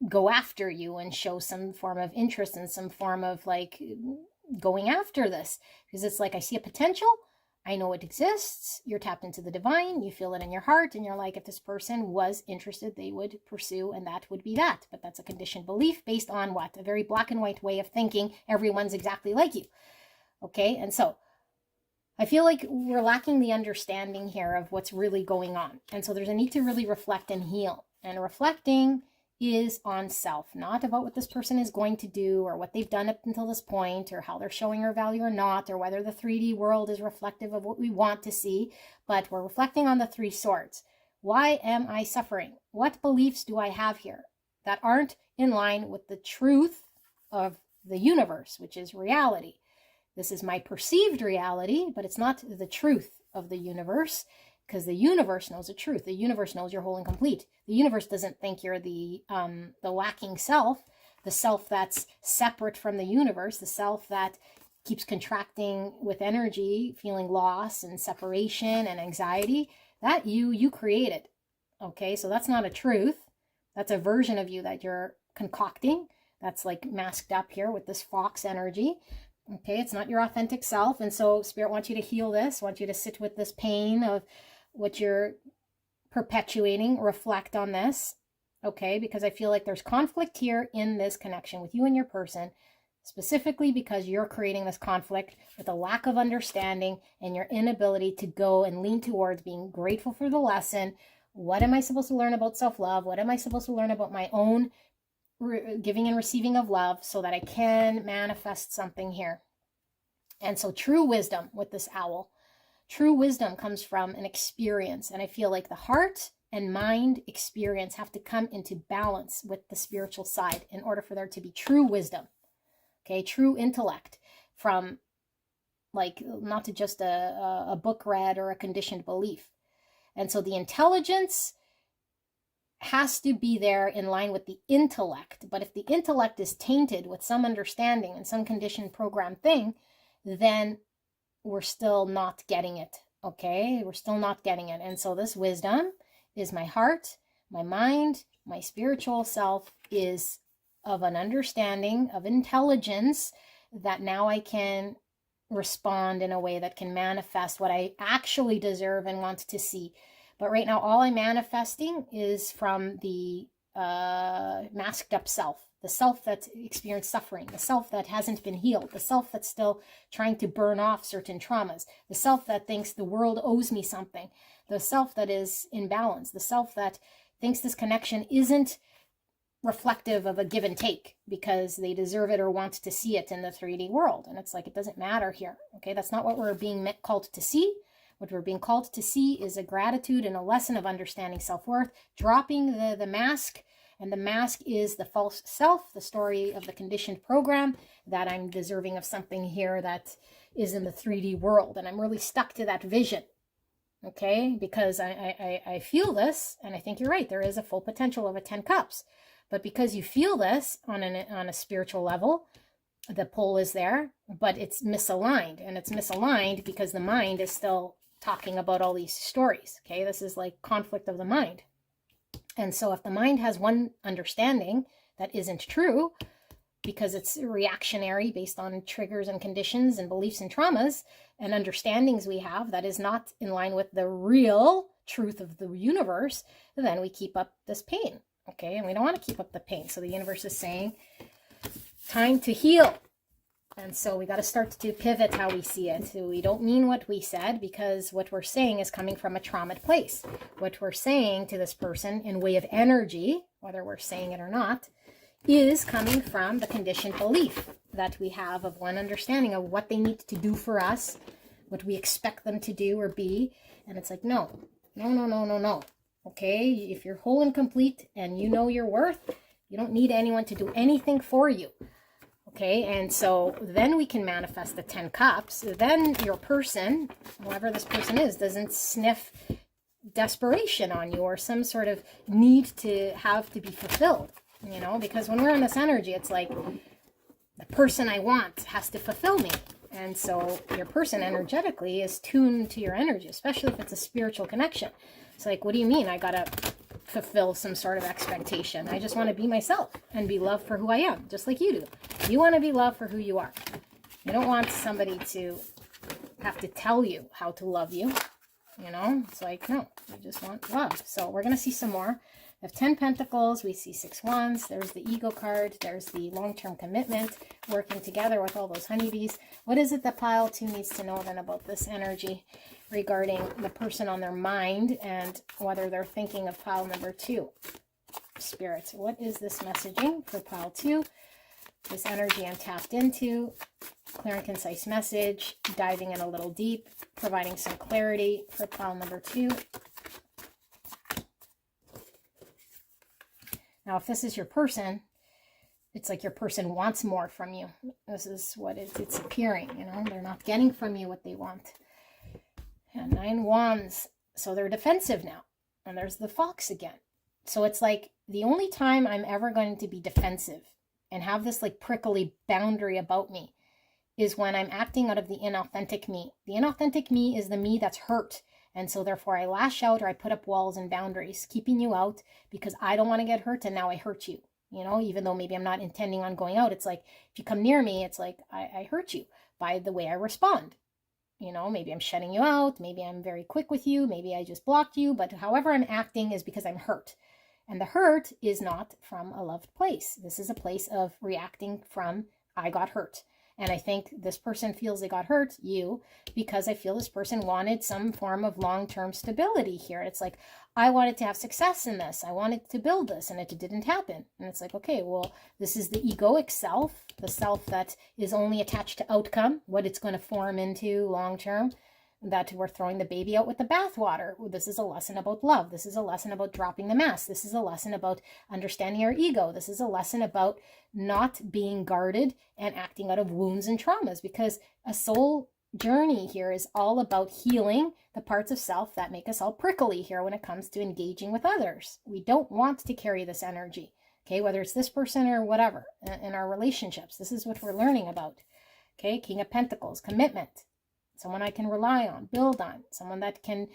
go after you and show some form of interest and some form of like going after this, because it's like, I see a potential, I know it exists, you're tapped into the divine, you feel it in your heart, and you're like, if this person was interested, they would pursue, and that would be that. But that's a conditioned belief based on what? A very black and white way of thinking. Everyone's exactly like you. Okay, and so I feel like we're lacking the understanding here of what's really going on. And so there's a need to really reflect and heal. And reflecting is on self, not about what this person is going to do or what they've done up until this point or how they're showing our value or not, or whether the 3D world is reflective of what we want to see. But we're reflecting on the 3 swords. Why am I suffering? What beliefs do I have here that aren't in line with the truth of the universe, which is reality? This is my perceived reality, but it's not the truth of the universe, because the universe knows the truth. The universe knows you're whole and complete. The universe doesn't think you're the lacking self, the self that's separate from the universe, the self that keeps contracting with energy, feeling loss and separation and anxiety. That you created. Okay, so that's not a truth. That's a version of you that you're concocting. That's like masked up here with this fox energy. Okay, it's not your authentic self. And so Spirit wants you to heal this, wants you to sit with this pain of what you're perpetuating, reflect on this. Okay, because I feel like there's conflict here in this connection with you and your person, specifically because you're creating this conflict with a lack of understanding and your inability to go and lean towards being grateful for the lesson. What am I supposed to learn about self-love? What am I supposed to learn about my own giving and receiving of love so that I can manifest something here? And so true wisdom with this owl, true wisdom comes from an experience. And I feel like the heart and mind experience have to come into balance with the spiritual side in order for there to be true wisdom. Okay, true intellect from like not to just a book read or a conditioned belief. And so the intelligence has to be there in line with the intellect. But if the intellect is tainted with some understanding and some conditioned program thing, then we're still not getting it. Okay, we're still not getting it. And so this wisdom is my heart, my mind, my spiritual self is of an understanding of intelligence that now I can respond in a way that can manifest what I actually deserve and want to see. But right now, all I'm manifesting is from the masked up self, the self that experienced suffering, the self that hasn't been healed, the self that's still trying to burn off certain traumas, the self that thinks the world owes me something, the self that is in balance, the self that thinks this connection isn't reflective of a give and take because they deserve it or want to see it in the 3D world. And it's like, it doesn't matter here. Okay, that's not what we're being called to see. What we're being called to see is a gratitude and a lesson of understanding self-worth, dropping the mask. And the mask is the false self, the story of the conditioned program that I'm deserving of something here that is in the 3D world. And I'm really stuck to that vision. Okay, because I feel this, and I think you're right. There is a full potential of a 10 cups. But because you feel this on a spiritual level, the pull is there, but it's misaligned. And it's misaligned because the mind is still talking about all these stories. Okay, this is like conflict of the mind. And so if the mind has one understanding that isn't true, because it's reactionary based on triggers and conditions and beliefs and traumas and understandings we have that is not in line with the real truth of the universe, then we keep up this pain. Okay, and we don't want to keep up the pain. So the universe is saying, time to heal. And so we got to start to pivot how we see it. So we don't mean what we said because what we're saying is coming from a traumatized place. What we're saying to this person in way of energy, whether we're saying it or not, is coming from the conditioned belief that we have of one understanding of what they need to do for us, what we expect them to do or be. And it's like, no. Okay, if you're whole and complete and you know your worth, you don't need anyone to do anything for you. Okay, and so then we can manifest the 10 cups. Then your person, whoever this person is, doesn't sniff desperation on you or some sort of need to have to be fulfilled. You know, because when we're in this energy, it's like the person I want has to fulfill me. And so your person energetically is tuned to your energy, especially if it's a spiritual connection. It's like, what do you mean I got to fulfill some sort of expectation? I just want to be myself and be loved for who I am, just like you do. You want to be loved for who you are. You don't want somebody to have to tell you how to love you. You know, it's like, no, you just want love. So we're going to see some more. We have 10 Pentacles, we see 6 Wands, there's the Ego card, there's the long-term commitment, working together with all those honeybees. What is it that pile 2 needs to know then about this energy regarding the person on their mind and whether they're thinking of pile number 2? Spirit, what is this messaging for pile 2? This energy I'm tapped into, clear and concise message, diving in a little deep, providing some clarity for pile number 2. Now, if this is your person, it's like your person wants more from you. This is what it's appearing, you know. They're not getting from you what they want. And 9 Wands. So they're defensive now. And there's the Fox again. So it's like the only time I'm ever going to be defensive and have this like prickly boundary about me is when I'm acting out of the inauthentic me. The inauthentic me is the me that's hurt. And so therefore I lash out or I put up walls and boundaries, keeping you out because I don't want to get hurt and now I hurt you. You know, even though maybe I'm not intending on going out, it's like if you come near me, it's like I hurt you by the way I respond. You know, maybe I'm shutting you out, maybe I'm very quick with you, maybe I just blocked you, but however I'm acting is because I'm hurt. And the hurt is not from a loved place. This is a place of reacting from I got hurt. And I think this person feels they got hurt, you, because I feel this person wanted some form of long-term stability here. It's like, I wanted to have success in this. I wanted to build this, and it didn't happen. And it's like, okay, well, this is the egoic self, the self that is only attached to outcome, what it's going to form into long-term, that we're throwing the baby out with the bathwater. This is a lesson about love. This is a lesson about dropping the mask. This is a lesson about understanding our ego. This is a lesson about not being guarded and acting out of wounds and traumas, because a soul journey here is all about healing the parts of self that make us all prickly here when it comes to engaging with others. We don't want to carry this energy, okay, whether it's this person or whatever in our relationships. This is what we're learning about, okay? King of Pentacles, commitment. Someone I can rely on, build on, someone that can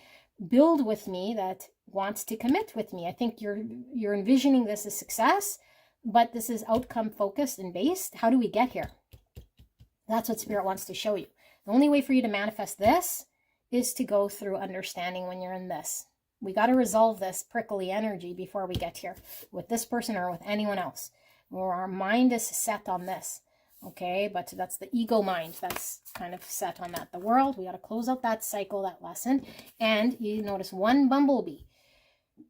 build with me, that wants to commit with me. I think you're envisioning this as success, but this is outcome focused and based. How do we get here? That's what Spirit wants to show you. The only way for you to manifest this is to go through understanding when you're in this. We got to resolve this prickly energy before we get here with this person or with anyone else, where our mind is set on this. Okay, but that's the ego mind that's kind of set on that. The world, we got to close out that cycle, that lesson. And you notice one bumblebee.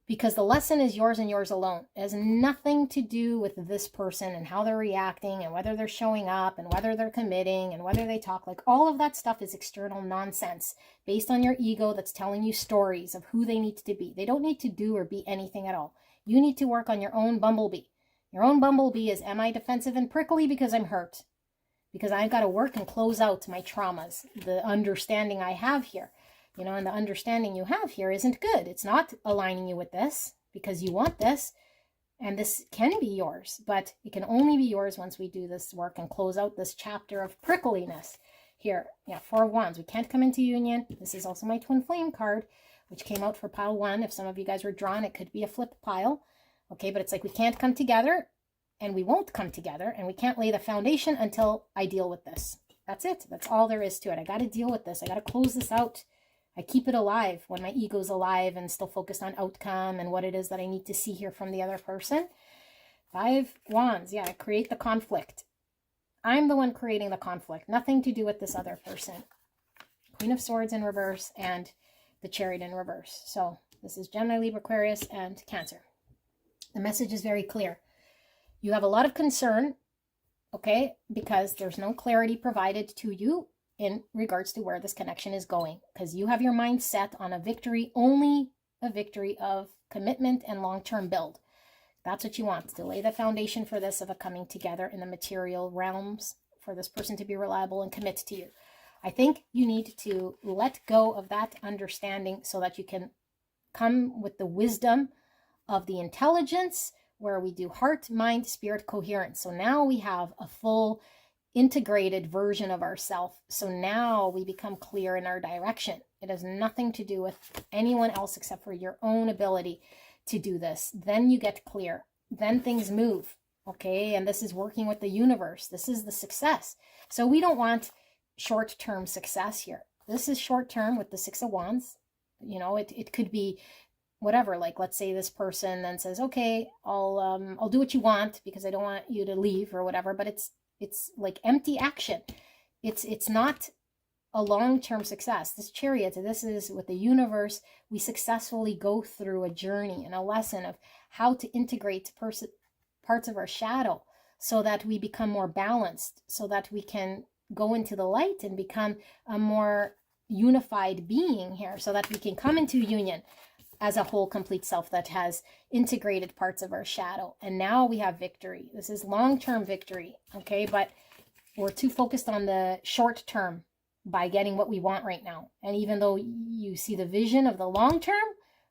because the lesson is yours and yours alone. It has nothing to do with this person and how they're reacting and whether they're showing up and whether they're committing and whether they talk. Like, all of that stuff is external nonsense based on your ego that's telling you stories of who they need to be. They don't need to do or be anything at all. You need to work on your own bumblebee. Your own bumblebee is, am I defensive and prickly because I'm hurt? Because I've got to work and close out my traumas, the understanding I have here. You know, and the understanding you have here isn't good. It's not aligning you with this because you want this, and this can be yours, but it can only be yours once we do this work and close out this chapter of prickliness here. Yeah, Four of Wands. We can't come into union. This is also my twin flame card, which came out for pile 1. If some of you guys were drawn, it could be a flip pile. Okay, but it's like we can't come together, and we won't come together, and we can't lay the foundation until I deal with this. That's it. That's all there is to it. I got to deal with this. I got to close this out. I keep it alive when my ego's alive and still focused on outcome and what it is that I need to see here from the other person. 5 Wands. Yeah, create the conflict. I'm the one creating the conflict. Nothing to do with this other person. Queen of Swords in reverse and the Chariot in reverse. So this is Gemini, Libra, Aquarius, and Cancer. The message is very clear. You have a lot of concern, okay, because there's no clarity provided to you in regards to where this connection is going, because you have your mind set on a victory, only a victory of commitment and long-term build. That's what you want, to lay the foundation for this, of a coming together in the material realms, for this person to be reliable and commit to you. I think you need to let go of that understanding so that you can come with the wisdom of the intelligence, where we do heart, mind, spirit coherence. So now we have a full integrated version of ourselves. So now we become clear in our direction. It has nothing to do with anyone else except for your own ability to do this. Then you get clear. Then things move. Okay. And this is working with the universe. This is the success. So we don't want short-term success here. This is short-term with the 6 of Wands. You know, it could be whatever. Like, let's say this person then says, okay, I'll do what you want because I don't want you to leave or whatever, but it's like empty action. It's not a long-term success. This Chariot, this is with the universe. We successfully go through a journey and a lesson of how to integrate parts of our shadow so that we become more balanced, so that we can go into the light and become a more unified being here, so that we can come into union as a whole complete self that has integrated parts of our shadow. And now we have victory. This is long-term victory, okay? But we're too focused on the short term by getting what we want right now. And even though you see the vision of the long term,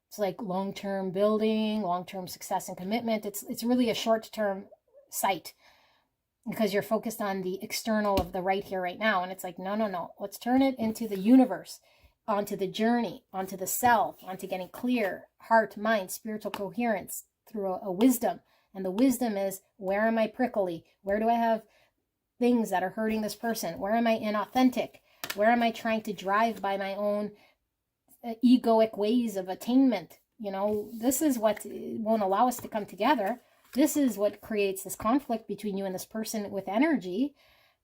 it's like long-term building, long-term success and commitment. It's really a short-term sight because you're focused on the external of the right here, right now. And it's like, no. Let's turn it into the universe, onto the journey, onto the self, onto getting clear, heart, mind, spiritual coherence through a wisdom. And the wisdom is, where am I prickly? Where do I have things that are hurting this person? Where am I inauthentic? Where am I trying to drive by my own egoic ways of attainment? You know, this is what won't allow us to come together. This is what creates this conflict between you and this person with energy.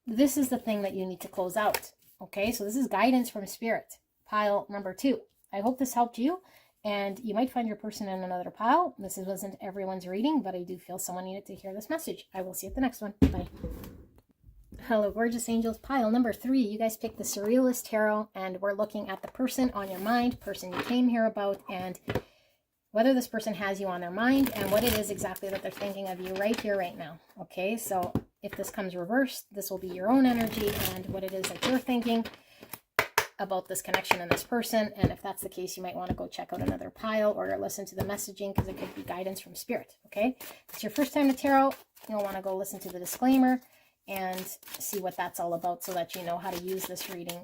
This is the thing that you need to close out. Okay, so this is guidance from spirit. Pile number 2. I hope this helped you, and you might find your person in another pile. This wasn't everyone's reading, but I do feel someone needed to hear this message. I will see you at the next one. Bye. Hello, gorgeous angels. Pile number 3. You guys picked the Surrealist Tarot, and we're looking at the person on your mind, person you came here about, and whether this person has you on their mind and what it is exactly that they're thinking of you right here, right now. Okay, so if this comes reversed, this will be your own energy and what it is that you're thinking about this connection and this person. And if that's the case, you might want to go check out another pile or listen to the messaging, because it could be guidance from spirit. Okay, if it's your first time to tarot, you'll want to go listen to the disclaimer and see what that's all about, so that you know how to use this reading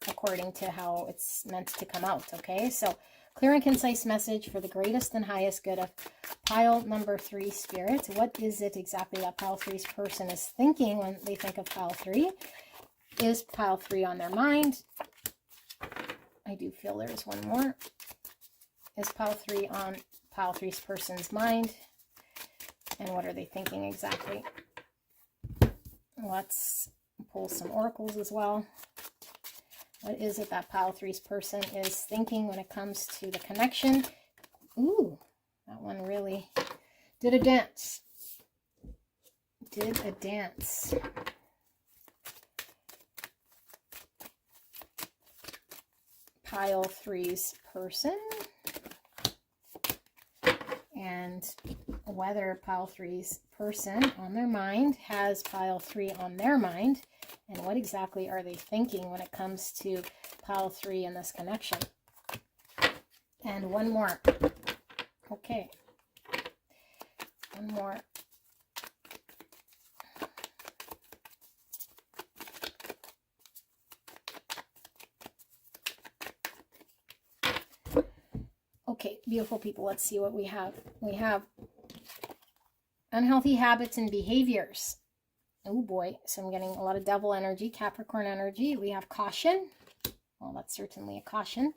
according to how it's meant to come out. Okay, so clear and concise message for the greatest and highest good of pile number 3, spirit. What is it exactly that pile 3's person is thinking when they think of pile 3? Is pile 3 on their mind? I do feel there's one more. Is pile 3 on pile 3's person's mind? And what are they thinking exactly? Let's pull some oracles as well. What is it that pile 3's person is thinking when it comes to the connection? Ooh, that one really did a dance. Did a dance. Pile three's person. And whether pile three's person on their mind has pile three on their mind. And what exactly are they thinking when it comes to pile three in this connection? And one more. Okay. One more. Okay, beautiful people, let's see what we have. We have unhealthy habits and behaviors. Oh boy, so I'm getting a lot of devil energy, Capricorn energy. We have caution. Well, that's certainly a caution.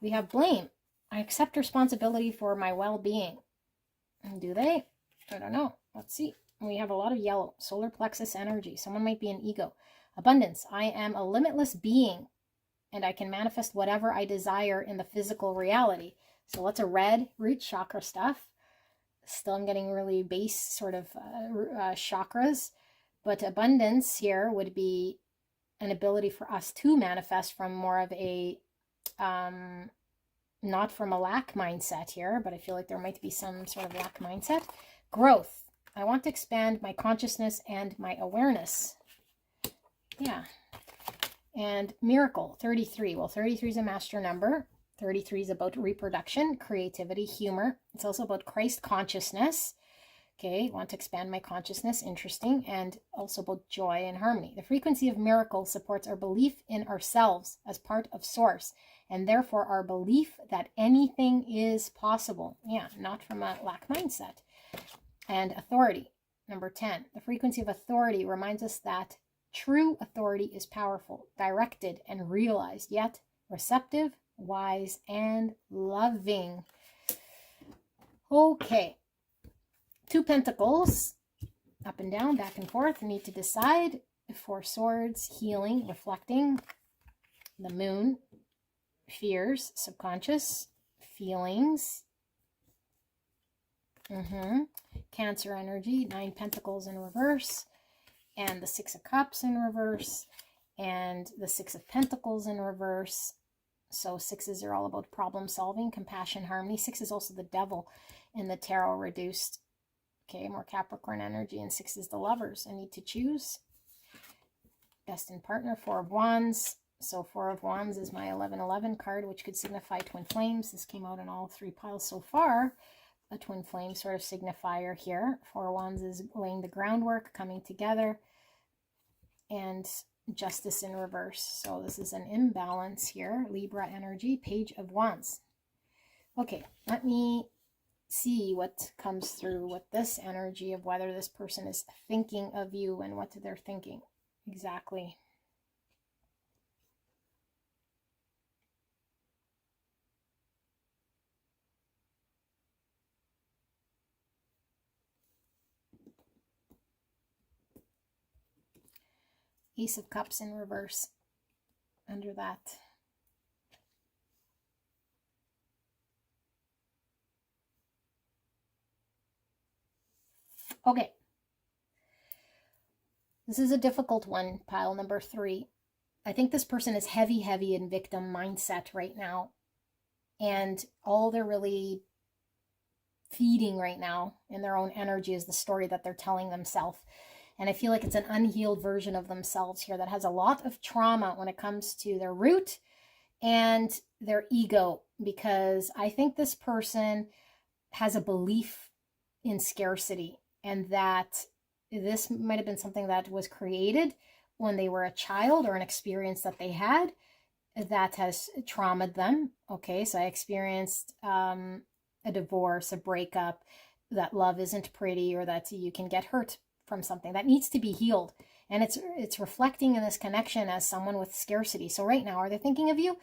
We have blame. I accept responsibility for my well-being. Do they? I don't know. Let's see. We have a lot of yellow, solar plexus energy. Someone might be an ego. Abundance. I am a limitless being and I can manifest whatever I desire in the physical reality. So lots of red root chakra stuff. Still I'm getting really base sort of chakras. But abundance here would be an ability for us to manifest from more of a, not from a lack mindset here, but I feel like there might be some sort of lack mindset. Growth. I want to expand my consciousness and my awareness. Yeah. And miracle, 33. Well, 33 is a master number. 33 is about reproduction, creativity, humor. It's also about Christ consciousness. Okay, want to expand my consciousness, interesting, and also about joy and harmony. The frequency of miracle supports our belief in ourselves as part of source, and therefore our belief that anything is possible. Yeah, not from a lack mindset. And authority, number 10. The frequency of authority reminds us that true authority is powerful, directed, and realized, yet receptive, wise, and loving. Okay. 2 pentacles, up and down, back and forth. Need to decide. 4 swords, healing, reflecting. The moon, fears, subconscious, feelings. Cancer energy, 9 pentacles in reverse. And the 6 of cups in reverse. And the 6 of pentacles in reverse. So 6s are all about problem solving, compassion, harmony. 6 is also the devil in the tarot reduced. Okay, more Capricorn energy, and 6 is the lovers. I need to choose. Destined partner, 4 of wands. So 4 of wands is my 1111 card, which could signify twin flames. This came out in all 3 piles so far. A twin flame sort of signifier here. 4 of wands is laying the groundwork, coming together. And justice in reverse. So this is an imbalance here. Libra energy, page of wands. Okay, let me see what comes through with this energy of whether this person is thinking of you and what they're thinking exactly. Ace of Cups in reverse under that. Okay. This is a difficult one, pile number 3. I think this person is heavy in victim mindset right now. And all they're really feeding right now in their own energy is the story that they're telling themselves. And I feel like it's an unhealed version of themselves here that has a lot of trauma when it comes to their root and their ego. Because I think this person has a belief in scarcity, and that this might have been something that was created when they were a child, or an experience that they had that has traumatized them. Okay, so I experienced a divorce, a breakup, that love isn't pretty, or that you can get hurt from something that needs to be healed. And it's reflecting in this connection as someone with scarcity. So right now, are they thinking of you?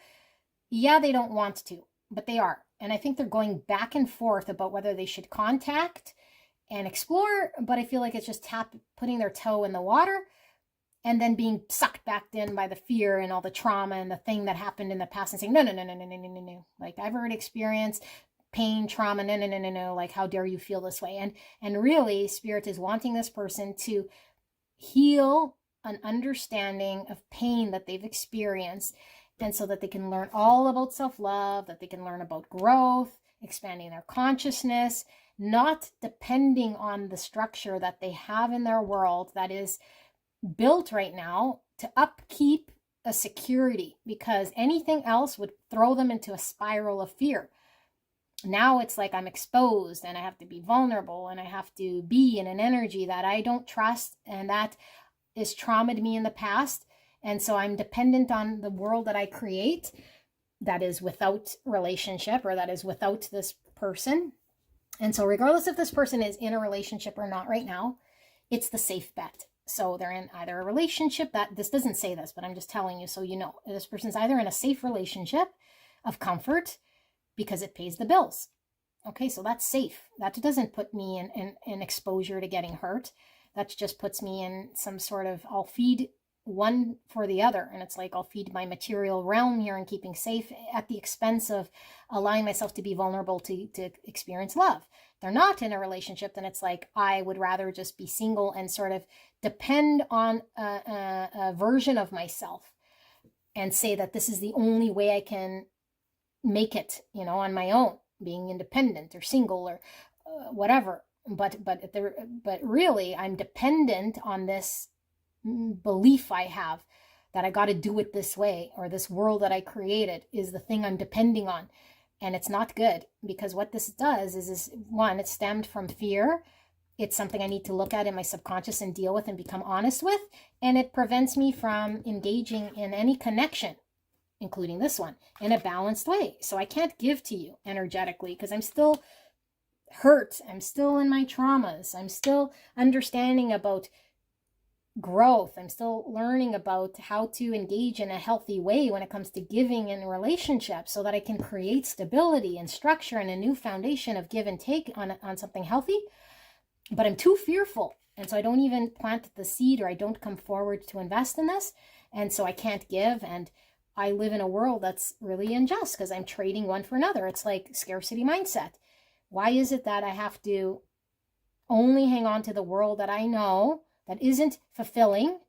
Yeah, they don't want to, but they are. And I think they're going back and forth about whether they should contact and explore, but I feel like it's just putting their toe in the water and then being sucked back in by the fear and all the trauma and the thing that happened in the past, and saying, no. Like, I've already experienced pain, trauma, no, like, how dare you feel this way? And really, Spirit is wanting this person to heal an understanding of pain that they've experienced, and so that they can learn all about self-love, that they can learn about growth, expanding their consciousness, not depending on the structure that they have in their world that is built right now to upkeep a security, because anything else would throw them into a spiral of fear. Now it's like I'm exposed and I have to be vulnerable and I have to be in an energy that I don't trust and that is traumatized me in the past. And so I'm dependent on the world that I create that is without relationship, or that is without this person. And so regardless if this person is in a relationship or not right now, it's the safe bet. So they're in either a relationship that, this doesn't say this, but I'm just telling you so you know, this person's either in a safe relationship of comfort because it pays the bills. Okay, so that's safe. That doesn't put me in exposure to getting hurt. That just puts me in some sort of, I'll feed one for the other. And it's like, I'll feed my material realm here and keeping safe at the expense of allowing myself to be vulnerable to experience love. They're not in a relationship, then it's like, I would rather just be single and sort of depend on a version of myself and say that this is the only way I can make it, on my own, being independent or single or whatever. But really, I'm dependent on this belief I have that I got to do it this way, or this world that I created is the thing I'm depending on. And it's not good, because what this does is one, it's stemmed from fear. It's something I need to look at in my subconscious and deal with and become honest with. And it prevents me from engaging in any connection, including this one, in a balanced way. So I can't give to you energetically because I'm still hurt. I'm still in my traumas. I'm still understanding about growth. I'm still learning about how to engage in a healthy way when it comes to giving in relationships, so that I can create stability and structure and a new foundation of give and take on something healthy. But I'm too fearful. And so I don't even plant the seed, or I don't come forward to invest in this. And so I can't give. And I live in a world that's really unjust because I'm trading one for another. It's like scarcity mindset. Why is it that I have to only hang on to the world that I know that isn't fulfilling,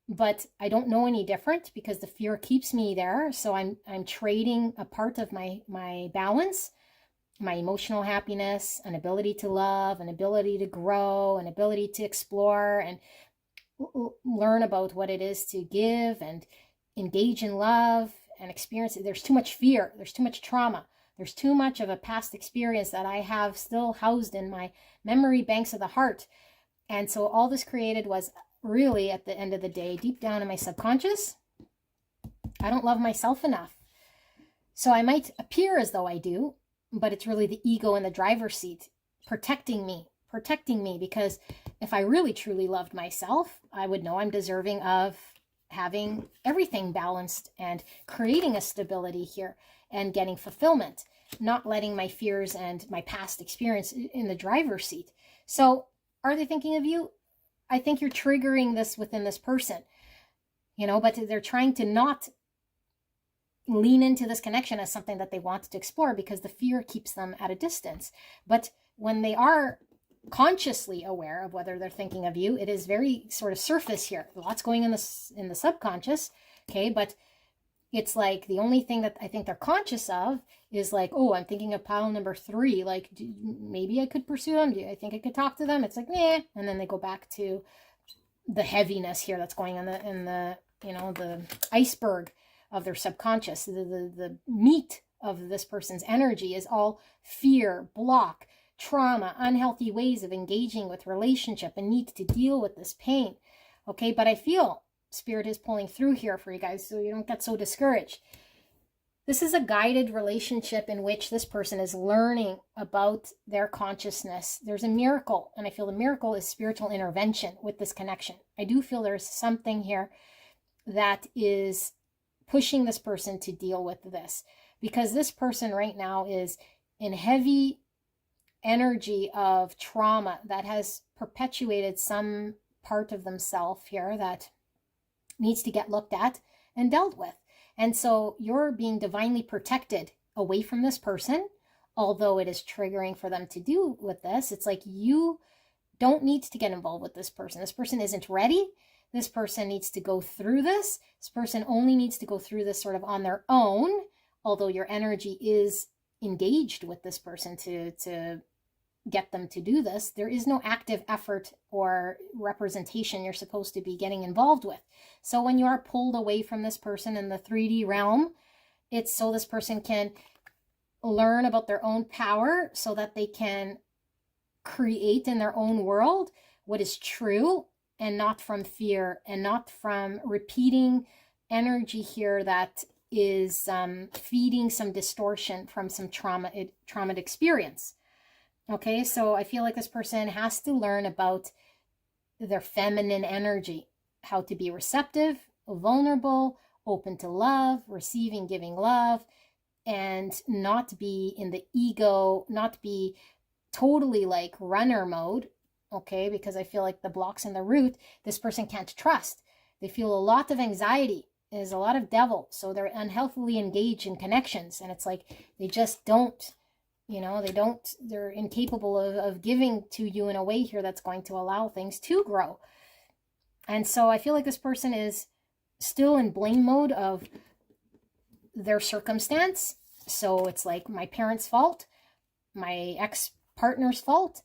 but I don't know any different because the fear keeps me there? So I'm trading a part of my balance, my emotional happiness, an ability to love, an ability to grow, an ability to explore and learn about what it is to give and engage in love and experience it. There's too much fear. There's too much trauma. There's too much of a past experience that I have still housed in my memory banks of the heart. And so all this created was really, at the end of the day, deep down in my subconscious, I don't love myself enough. So I might appear as though I do, but it's really the ego in the driver's seat protecting me, because if I really truly loved myself, I would know I'm deserving of having everything balanced and creating a stability here and getting fulfillment, not letting my fears and my past experience in the driver's seat. So are they thinking of you? I think you're triggering this within this person, but they're trying to not lean into this connection as something that they want to explore because the fear keeps them at a distance. But when they are consciously aware of whether they're thinking of you, it is very sort of surface here. Lots going in the subconscious, okay? But it's like the only thing that I think they're conscious of is like, oh, I'm thinking of pile number 3. Like, maybe I could pursue them. Do I think I could talk to them? It's like, nah. And then they go back to the heaviness here that's going on in the the iceberg of their subconscious. The meat of this person's energy is all fear, block, trauma, unhealthy ways of engaging with relationship, and need to deal with this pain. Okay, but I feel Spirit is pulling through here for you guys, so you don't get so discouraged. This is a guided relationship in which this person is learning about their consciousness. There's a miracle, and I feel the miracle is spiritual intervention with this connection. I do feel there's something here that is pushing this person to deal with this, because this person right now is in heavy energy of trauma that has perpetuated some part of themselves here that needs to get looked at and dealt with. And so you're being divinely protected away from this person although it is triggering for them to do with this, it's like you don't need to get involved with this person. This person isn't ready. This person needs to go through this. This person only needs to go through this sort of on their own, although your energy is engaged with this person to get them to do this. There is no active effort or representation you're supposed to be getting involved with. So when you are pulled away from this person in the 3D realm, it's so this person can learn about their own power so that they can create in their own world what is true, and not from fear and not from repeating energy here that is feeding some distortion from some trauma experience. Okay, so I feel like this person has to learn about their feminine energy, how to be receptive, vulnerable, open to love, receiving, giving love, and not be in the ego, not be totally like runner mode. Okay, because I feel like the blocks in the root, this person can't trust. They feel a lot of anxiety. There's a lot of devil. So they're unhealthily engaged in connections. And it's like they just don't, they're incapable of giving to you in a way here that's going to allow things to grow. And so I feel like this person is still in blame mode of their circumstance. So it's like my parents' fault, my ex-partner's fault,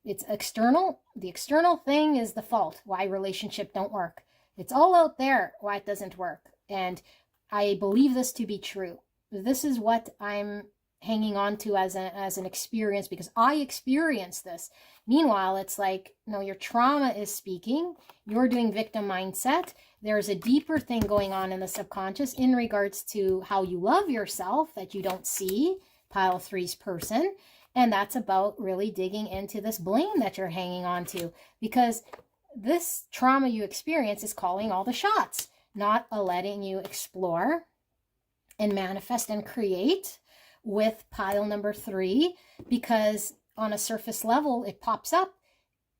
it's external. The external thing is the fault why relationship don't work. It's all out there why it doesn't work. And I believe this to be true. This is what I'm hanging on to as an experience, because I experienced this. Meanwhile, it's like, no, your trauma is speaking. You're doing victim mindset. There's a deeper thing going on in the subconscious in regards to how you love yourself that you don't see, pile 3's person. And that's about really digging into this blame that you're hanging on to, because this trauma you experience is calling all the shots, not letting you explore and manifest and create with pile number 3, because on a surface level, it pops up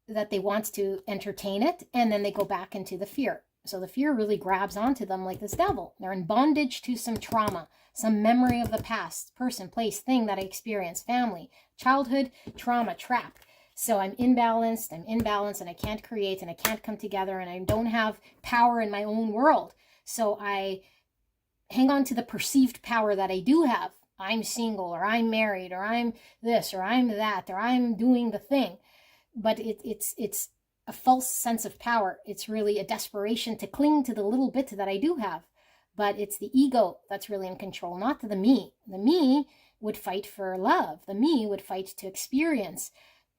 that they want to entertain it, and then they go back into the fear. So the fear really grabs onto them like this devil. They're in bondage to some trauma, some memory of the past, person, place, thing that I experienced, family, childhood, trauma, trapped. So I'm imbalanced, and I can't create, and I can't come together, and I don't have power in my own world. So I hang on to the perceived power that I do have. I'm single, or I'm married, or I'm this, or I'm that, or I'm doing the thing. But it's a false sense of power. It's really a desperation to cling to the little bit that I do have. But it's the ego that's really in control, not the me. The me would fight for love. The me would fight to experience,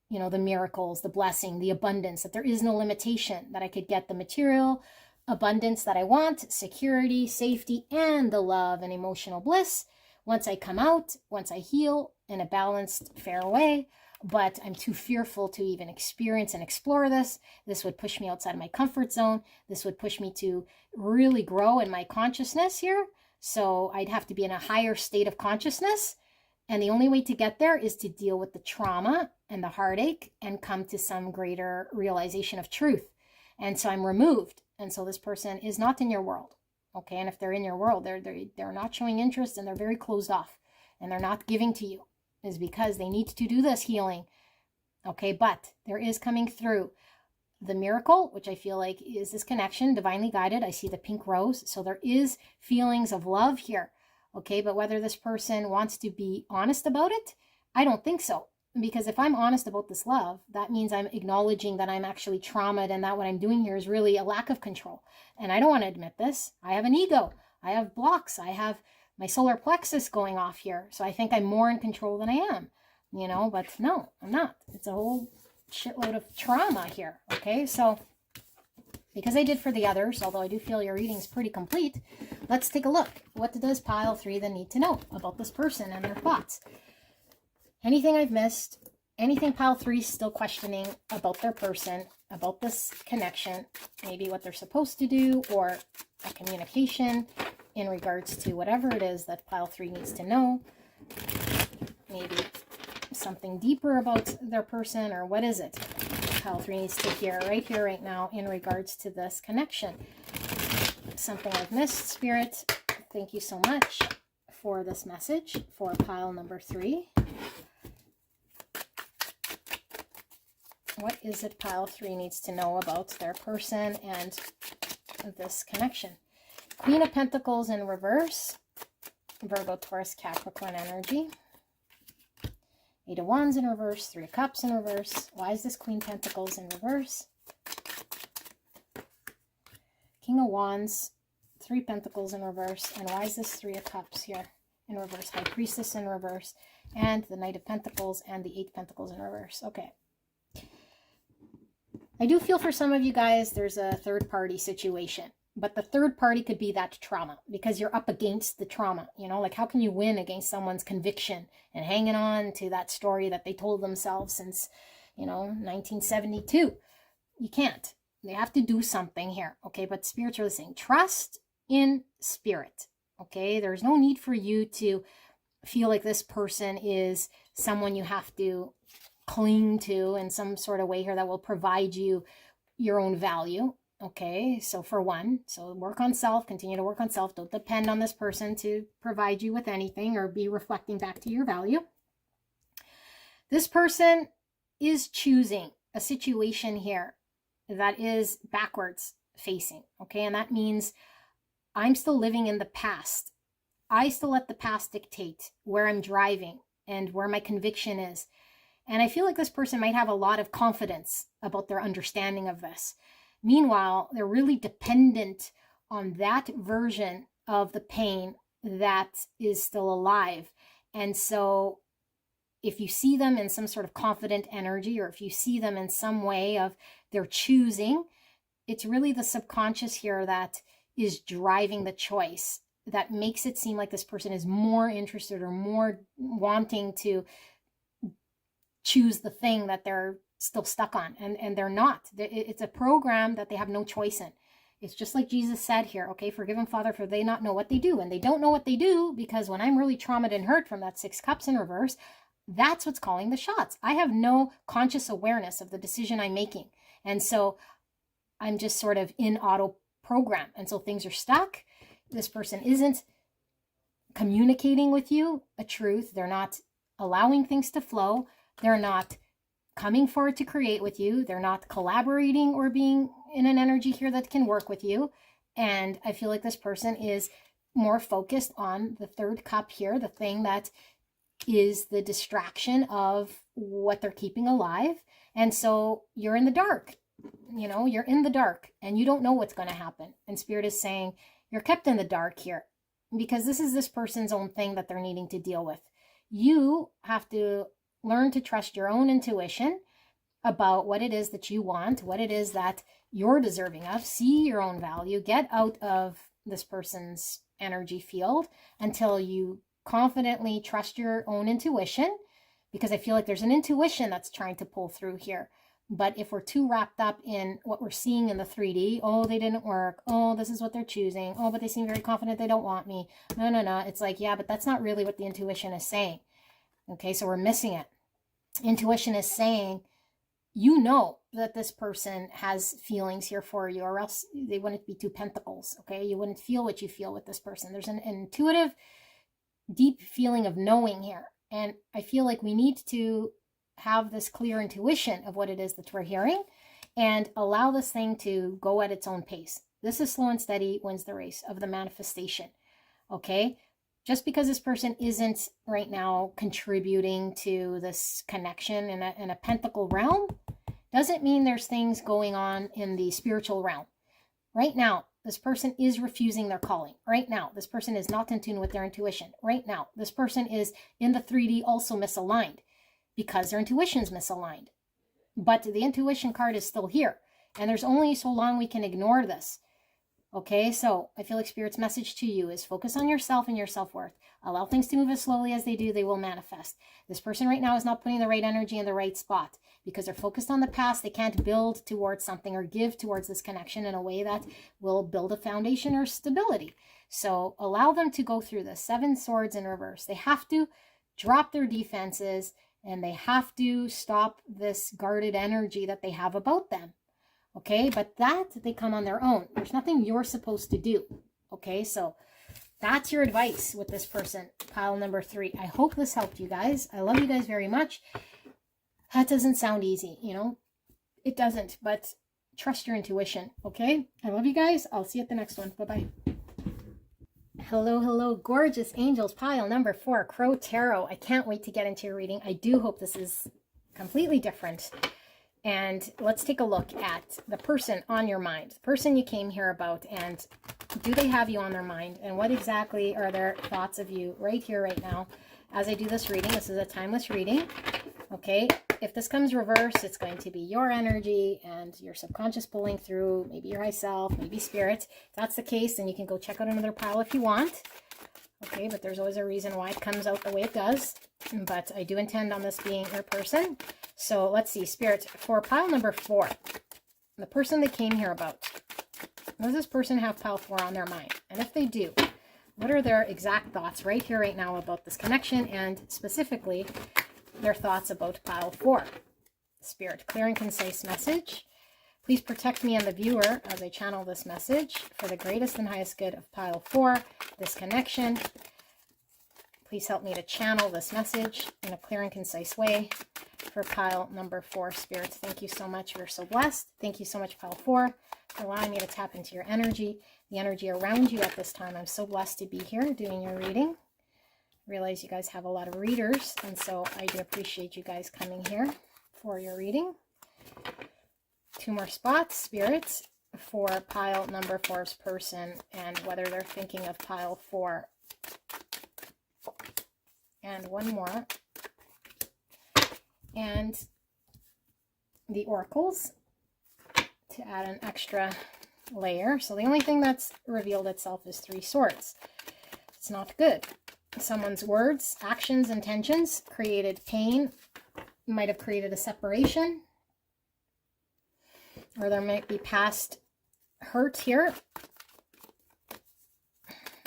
the miracles, the blessing, the abundance, that there is no limitation, that I could get the material abundance that I want, security, safety, and the love and emotional bliss once I come out, once I heal in a balanced, fair way. But I'm too fearful to even experience and explore this. This would push me outside of my comfort zone. This would push me to really grow in my consciousness here. So I'd have to be in a higher state of consciousness. And the only way to get there is to deal with the trauma and the heartache and come to some greater realization of truth. And so I'm removed. And so this person is not in your world. Okay, and if they're in your world, they're not showing interest, and they're very closed off, and they're not giving to you, is because they need to do this healing. Okay, but there is coming through the miracle, which I feel like is this connection, divinely guided. I see the pink rose, so there is feelings of love here. Okay, but whether this person wants to be honest about it, I don't think so. Because if I'm honest about this love, that means I'm acknowledging that I'm actually traumatized, and that what I'm doing here is really a lack of control. And I don't want to admit this. I have an ego. I have blocks. I have my solar plexus going off here. So I think I'm more in control than I am, but no, I'm not. It's a whole shitload of trauma here. Okay, so because I did for the others, although I do feel your reading is pretty complete, let's take a look. What does pile 3 then need to know about this person and their thoughts? Anything I've missed, anything pile 3 is still questioning about their person, about this connection, maybe what they're supposed to do, or a communication in regards to whatever it is that pile 3 needs to know. Maybe something deeper about their person, or what is it pile 3 needs to hear right here, right now, in regards to this connection. Something I've missed, Spirit. Thank you so much for this message for pile number 3. What is it pile 3 needs to know about their person and this connection? Queen of Pentacles in reverse, Virgo, Taurus, Capricorn energy. 8 of Wands in reverse, 3 of Cups in reverse. Why is this Queen Pentacles in reverse? King of Wands, 3 Pentacles in reverse. And why is this 3 of Cups here in reverse? High Priestess in reverse. And the Knight of Pentacles and the 8 Pentacles in reverse. Okay. I do feel for some of you guys there's a third party situation. But the third party could be that trauma because you're up against the trauma. You know, like how can you win against someone's conviction and hanging on to that story that they told themselves since, you know, 1972? You can't. They have to do something here. Okay, but spiritually saying, trust in spirit. Okay, there's no need for you to feel like this person is someone you have to cling to in some sort of way here that will provide you your own value. Okay, so for one, so work on self, continue to work on self. Don't depend on this person to provide you with anything or be reflecting back to your value. This person is choosing a situation here that is backwards facing. Okay, and that means I'm still living in the past. I still let the past dictate where I'm driving and where my conviction is. And I feel like this person might have a lot of confidence about their understanding of this. Meanwhile, they're really dependent on that version of the pain that is still alive. And so if you see them in some sort of confident energy, or if you see them in some way of they're choosing, it's really the subconscious here that is driving the choice that makes it seem like this person is more interested or more wanting to choose the thing that they're still stuck on, and they're not. It's a program that they have no choice in. It's just like Jesus said here, okay, forgive them, Father, for they not know what they do. And they don't know what they do because when I'm really traumatized and hurt from that 6 cups in reverse, that's what's calling the shots. I have no conscious awareness of the decision I'm making. And so I'm just sort of in auto program. And so things are stuck. This person isn't communicating with you a truth. They're not allowing things to flow. They're not coming forward to create with you. They're not collaborating or being in an energy here that can work with you. And I feel like this person is more focused on the 3rd cup here, the thing that is the distraction of what they're keeping alive. And so you're in the dark, you know, you're in the dark and you don't know what's going to happen. And Spirit is saying you're kept in the dark here because this is this person's own thing that they're needing to deal with. You have to learn to trust your own intuition about what it is that you want, what it is that you're deserving of. See your own value. Get out of this person's energy field until you confidently trust your own intuition, because I feel like there's an intuition that's trying to pull through here. But if we're too wrapped up in what we're seeing in the 3D, oh, they didn't work. Oh, this is what they're choosing. Oh, but they seem very confident they don't want me. No. It's like, yeah, but that's not really what the intuition is saying. Okay, so we're missing it. Intuition is saying, you know that this person has feelings here for you, or else they wouldn't be 2 pentacles, okay? You wouldn't feel what you feel with this person. There's an intuitive, deep feeling of knowing here. And I feel like we need to have this clear intuition of what it is that we're hearing and allow this thing to go at its own pace. This is slow and steady wins the race of the manifestation, okay? Just because this person isn't right now contributing to this connection in a pentacle realm doesn't mean there's things going on in the spiritual realm. Right now, this person is refusing their calling. Right now, this person is not in tune with their intuition. Right now, this person is in the 3D also misaligned because their intuition is misaligned. But the intuition card is still here. And there's only so long we can ignore this. Okay, so I feel like Spirit's message to you is focus on yourself and your self-worth. Allow things to move as slowly as they do, they will manifest. This person right now is not putting the right energy in the right spot because they're focused on the past. They can't build towards something or give towards this connection in a way that will build a foundation or stability. So allow them to go through the 7 swords in reverse. They have to drop their defenses and they have to stop this guarded energy that they have about them. Okay, but that they come on their own. There's nothing you're supposed to do. Okay, so That's your advice with this person, pile number 3. I hope this helped you guys. I love you guys very much. That doesn't sound easy, you know? It doesn't, but trust your intuition, okay? I love you guys. I'll see you at the next one. Bye-bye. Hello, hello, gorgeous angels. Pile number 4, Crow Tarot. I can't wait to get into your reading. I do hope this is completely different. And let's take a look at the person on your mind, the person you came here about, and do they have you on their mind? And what exactly are their thoughts of you right here, right now? As I do this reading, this is a timeless reading, okay? If this comes reversed, it's going to be your energy and your subconscious pulling through, maybe your high self, maybe spirit. If that's the case, then you can go check out another pile if you want. Okay, but there's always a reason why it comes out the way it does. But I do intend on this being your person. So let's see, Spirit, for pile number 4, the person they came here about. Does this person have pile 4 on their mind? And if they do, what are their exact thoughts right here, right now about this connection, and specifically their thoughts about pile 4? Spirit, clear and concise message. Please protect me and the viewer as I channel this message for the greatest and highest good of pile 4, this connection. Please help me to channel this message in a clear and concise way for pile number 4, Spirit. Thank you so much. You're so blessed. Thank you so much, pile 4, for allowing me to tap into your energy, the energy around you at this time. I'm so blessed to be here doing your reading. I realize you guys have a lot of readers, and so I do appreciate you guys coming here for your reading. 2 more spots, Spirit, for pile number 4's person and whether they're thinking of pile 4. And 1 more. And the oracles to add an extra layer. So the only thing that's revealed itself is 3 swords. It's not good. Someone's words, actions, intentions created pain, might have created a separation, or there might be past hurt here,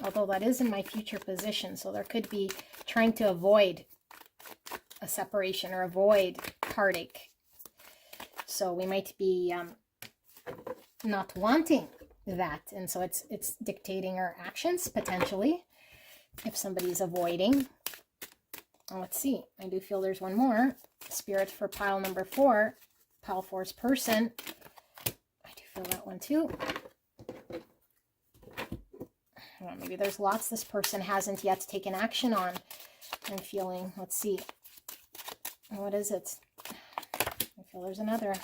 although that is in my future position. So there could be trying to avoid a separation or avoid heartache. So we might be not wanting that, and so it's dictating our actions potentially if somebody's avoiding. Let's see, I do feel there's 1 more, Spirit, for pile number 4, pile 4's person. I do feel that one too. Well, maybe there's lots this person hasn't yet taken action on. I'm feeling, let's see, what is it? I feel there's another.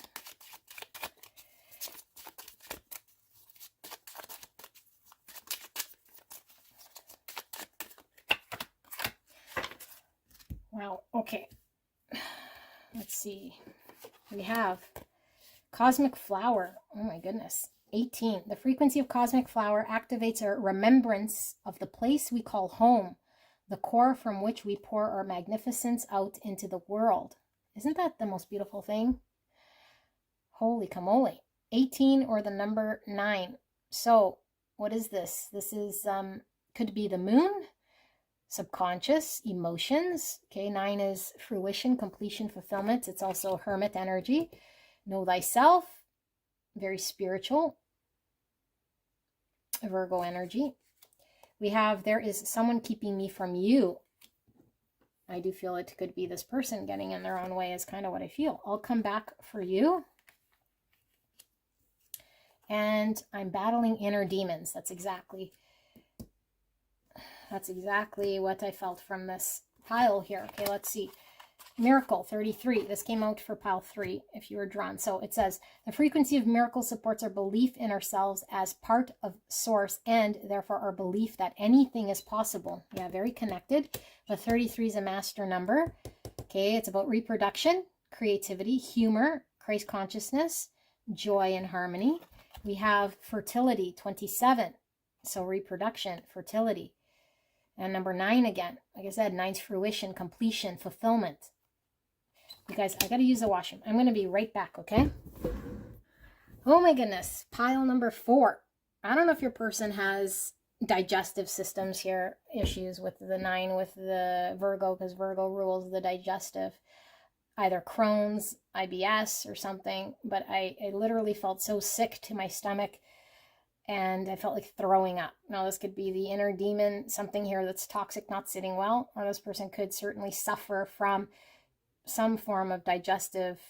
Wow, okay. Let's see. We have Cosmic Flower. Oh my goodness. 18. The frequency of Cosmic Flower activates our remembrance of the place we call home, the core from which we pour our magnificence out into the world. Isn't that the most beautiful thing? Holy camole. 18 or the number 9. So what is this? This is, could be the moon, subconscious, emotions. Okay, 9 is fruition, completion, fulfillment. It's also hermit energy. Know thyself, very spiritual. Virgo energy. We have, there is someone keeping me from you. I do feel it could be this person getting in their own way is kind of what I feel. I'll come back for you. And I'm battling inner demons. That's exactly what I felt from this pile here. Okay, let's see. Miracle 33. This came out for pile 3 if you were drawn. So it says, the frequency of miracle supports our belief in ourselves as part of source and therefore our belief that anything is possible. Yeah, very connected. The 33 is a master number. Okay, it's about reproduction, creativity, humor, Christ consciousness, joy and harmony. We have fertility 27. So reproduction, fertility. And number 9 again. Like I said, 9's fruition, completion, fulfillment. You guys, I got to use the washroom. I'm going to be right back, okay? Oh my goodness. Pile number 4. I don't know if your person has digestive systems here, issues with the 9, with the Virgo, because Virgo rules the digestive. Either Crohn's, IBS, or something. But I literally felt so sick to my stomach. and I felt like throwing up. Now, this could be the inner demon, something here that's toxic, not sitting well, or this person could certainly suffer from some form of digestive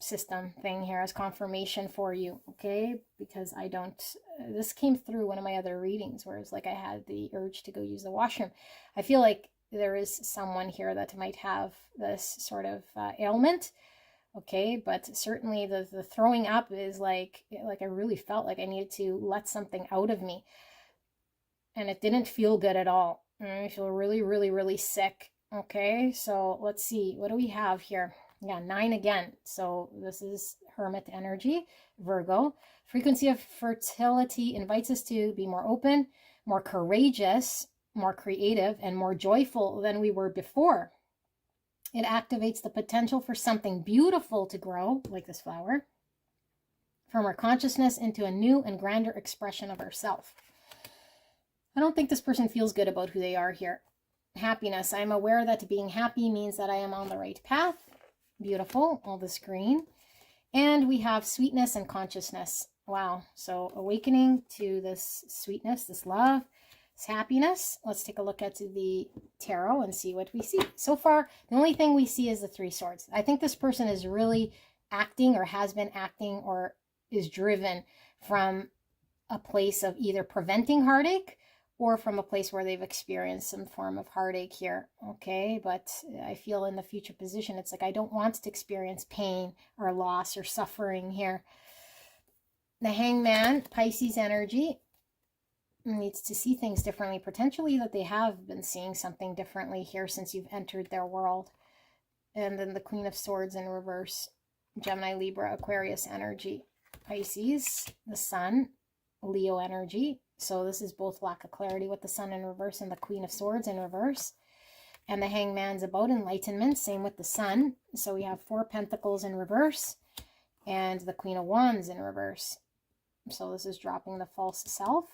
system thing here as confirmation for you, okay? Because I don't, this came through one of my other readings where it's like I had the urge to go use the washroom. I feel like there is someone here that might have this sort of ailment, okay? But certainly the throwing up is like I really felt like I needed to let something out of me, and it didn't feel good at all. I feel really, really, really sick. Okay, so let's see, what do we have here? Yeah, 9 again. So this is Hermit energy, Virgo. Frequency of fertility invites us to be more open, more courageous, more creative, and more joyful than we were before. It activates the potential for something beautiful to grow, like this flower, from our consciousness into a new and grander expression of ourself. I don't think this person feels good about who they are here. Happiness. I am aware that being happy means that I am on the right path. Beautiful. All this green. And we have sweetness and consciousness. Wow. So awakening to this sweetness, this love, this happiness. Let's take a look at the tarot and see what we see. So far, the only thing we see is the 3 swords. I think this person is really acting or has been acting or is driven from a place of either preventing heartache or from a place where they've experienced some form of heartache here, okay? But I feel in the future position, it's like I don't want to experience pain or loss or suffering here. The Hangman, Pisces energy, needs to see things differently, potentially that they have been seeing something differently here since you've entered their world. And then the Queen of Swords in reverse, Gemini, Libra, Aquarius energy, Pisces, the Sun, Leo energy. So this is both lack of clarity with the Sun in reverse and the Queen of Swords in reverse. And the Hangman's about enlightenment, same with the Sun. So we have 4 Pentacles in reverse and the Queen of Wands in reverse. So this is dropping the false self.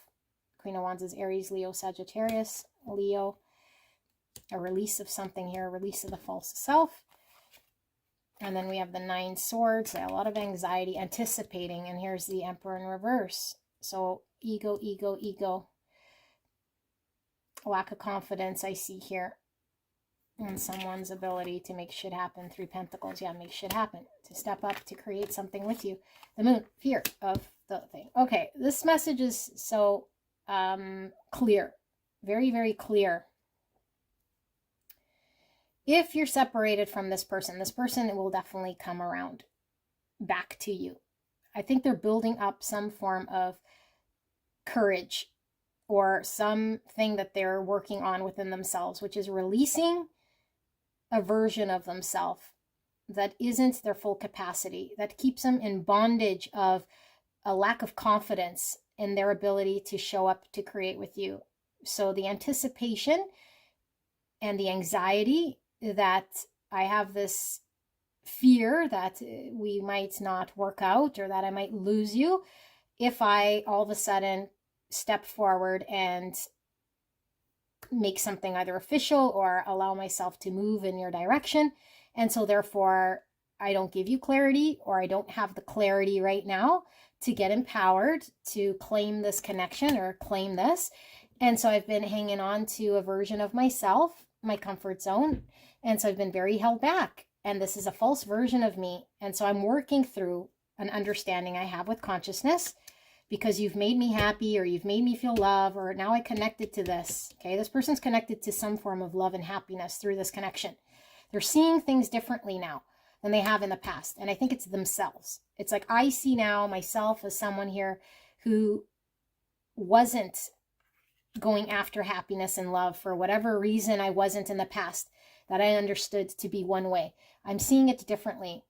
Queen of Wands is Aries, Leo, Sagittarius, Leo. A release of something here, a release of the false self. And then we have the 9 Swords, a lot of anxiety, anticipating. And here's the Emperor in reverse. So ego, ego, ego. Lack of confidence I see here. And someone's ability to make shit happen. 3 Pentacles, yeah, make shit happen. To step up, to create something with you. The Moon, fear of the thing. Okay, this message is so clear. Very, very clear. If you're separated from this person will definitely come around back to you. I think they're building up some form of courage or something that they're working on within themselves, which is releasing a version of themselves that isn't their full capacity, that keeps them in bondage of a lack of confidence in their ability to show up to create with you. So the anticipation and the anxiety that I have this fear that we might not work out or that I might lose you if I all of a sudden step forward and make something either official or allow myself to move in your direction. And so therefore I don't give you clarity, or I don't have the clarity right now to get empowered to claim this connection or claim this. And so I've been hanging on to a version of myself, my comfort zone. And so I've been very held back. And this is a false version of me. And so I'm working through an understanding I have with consciousness, because you've made me happy, or you've made me feel love, or now I connected to this. Okay, this person's connected to some form of love and happiness through this connection. They're seeing things differently now than they have in the past. And I think it's themselves. It's like I see now myself as someone here who wasn't going after happiness and love for whatever reason I wasn't in the past, that I understood to be one way. I'm seeing it differently.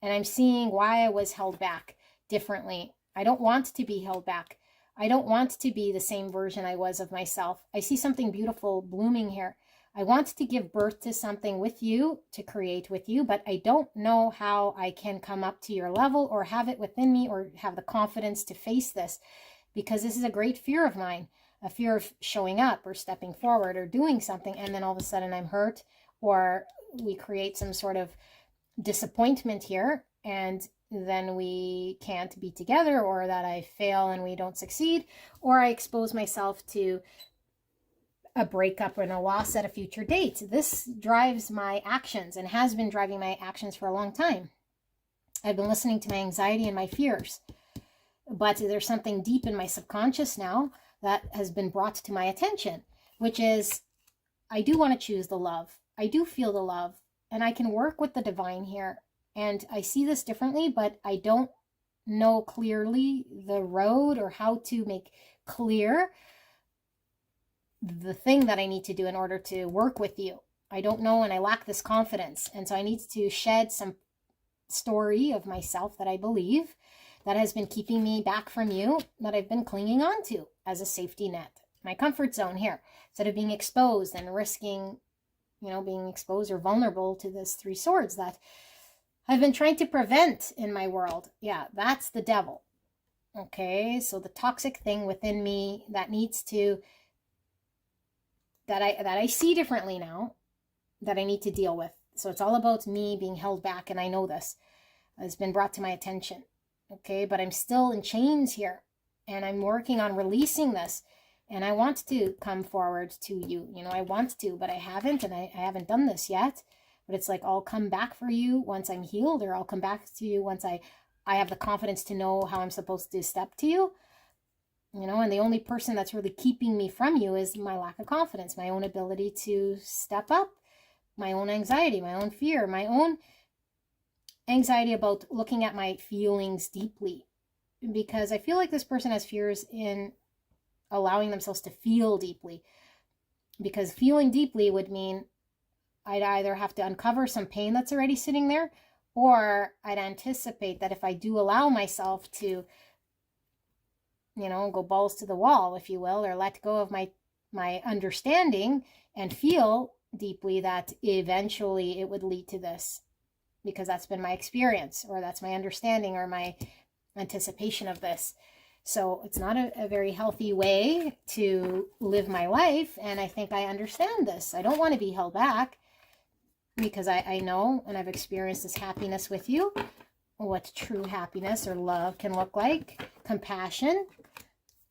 And I'm seeing why I was held back differently. I don't want to be held back. I don't want to be the same version I was of myself. I see something beautiful blooming here. I want to give birth to something with you, to create with you, but I don't know how I can come up to your level or have it within me or have the confidence to face this, because this is a great fear of mine, a fear of showing up or stepping forward or doing something, and then all of a sudden I'm hurt, or we create some sort of disappointment here, and then we can't be together, or that I fail and we don't succeed, or I expose myself to a breakup and a loss at a future date. This drives my actions and has been driving my actions for a long time. I've been listening to my anxiety and my fears, but there's something deep in my subconscious now that has been brought to my attention, which is I do want to choose the love. I do feel the love, and I can work with the divine here. And I see this differently, but I don't know clearly the road or how to make clear the thing that I need to do in order to work with you. I don't know, and I lack this confidence. And so I need to shed some story of myself that I believe that has been keeping me back from you, that I've been clinging on to as a safety net. My comfort zone here, instead of being exposed and risking, being exposed or vulnerable to this 3 swords that I've been trying to prevent in my world. Yeah, that's the devil. Okay, so the toxic thing within me that needs to, that I see differently now, that I need to deal with. So it's all about me being held back, and I know this has been brought to my attention. Okay, but I'm still in chains here, and I'm working on releasing this, and I want to come forward to you. I want to, but I haven't, and I haven't done this yet. But it's like I'll come back for you once I'm healed, or I'll come back to you once I have the confidence to know how I'm supposed to step to you. And the only person that's really keeping me from you is my lack of confidence, my own ability to step up, my own anxiety, my own fear, my own anxiety about looking at my feelings deeply. Because I feel like this person has fears in allowing themselves to feel deeply. Because feeling deeply would mean I'd either have to uncover some pain that's already sitting there, or I'd anticipate that if I do allow myself to go balls to the wall, if you will, or let go of my understanding and feel deeply, that eventually it would lead to this, because that's been my experience, or that's my understanding, or my anticipation of this. So it's not a very healthy way to live my life, and I think I understand this. I don't want to be held back, because I know, and I've experienced this happiness with you, what true happiness or love can look like, compassion,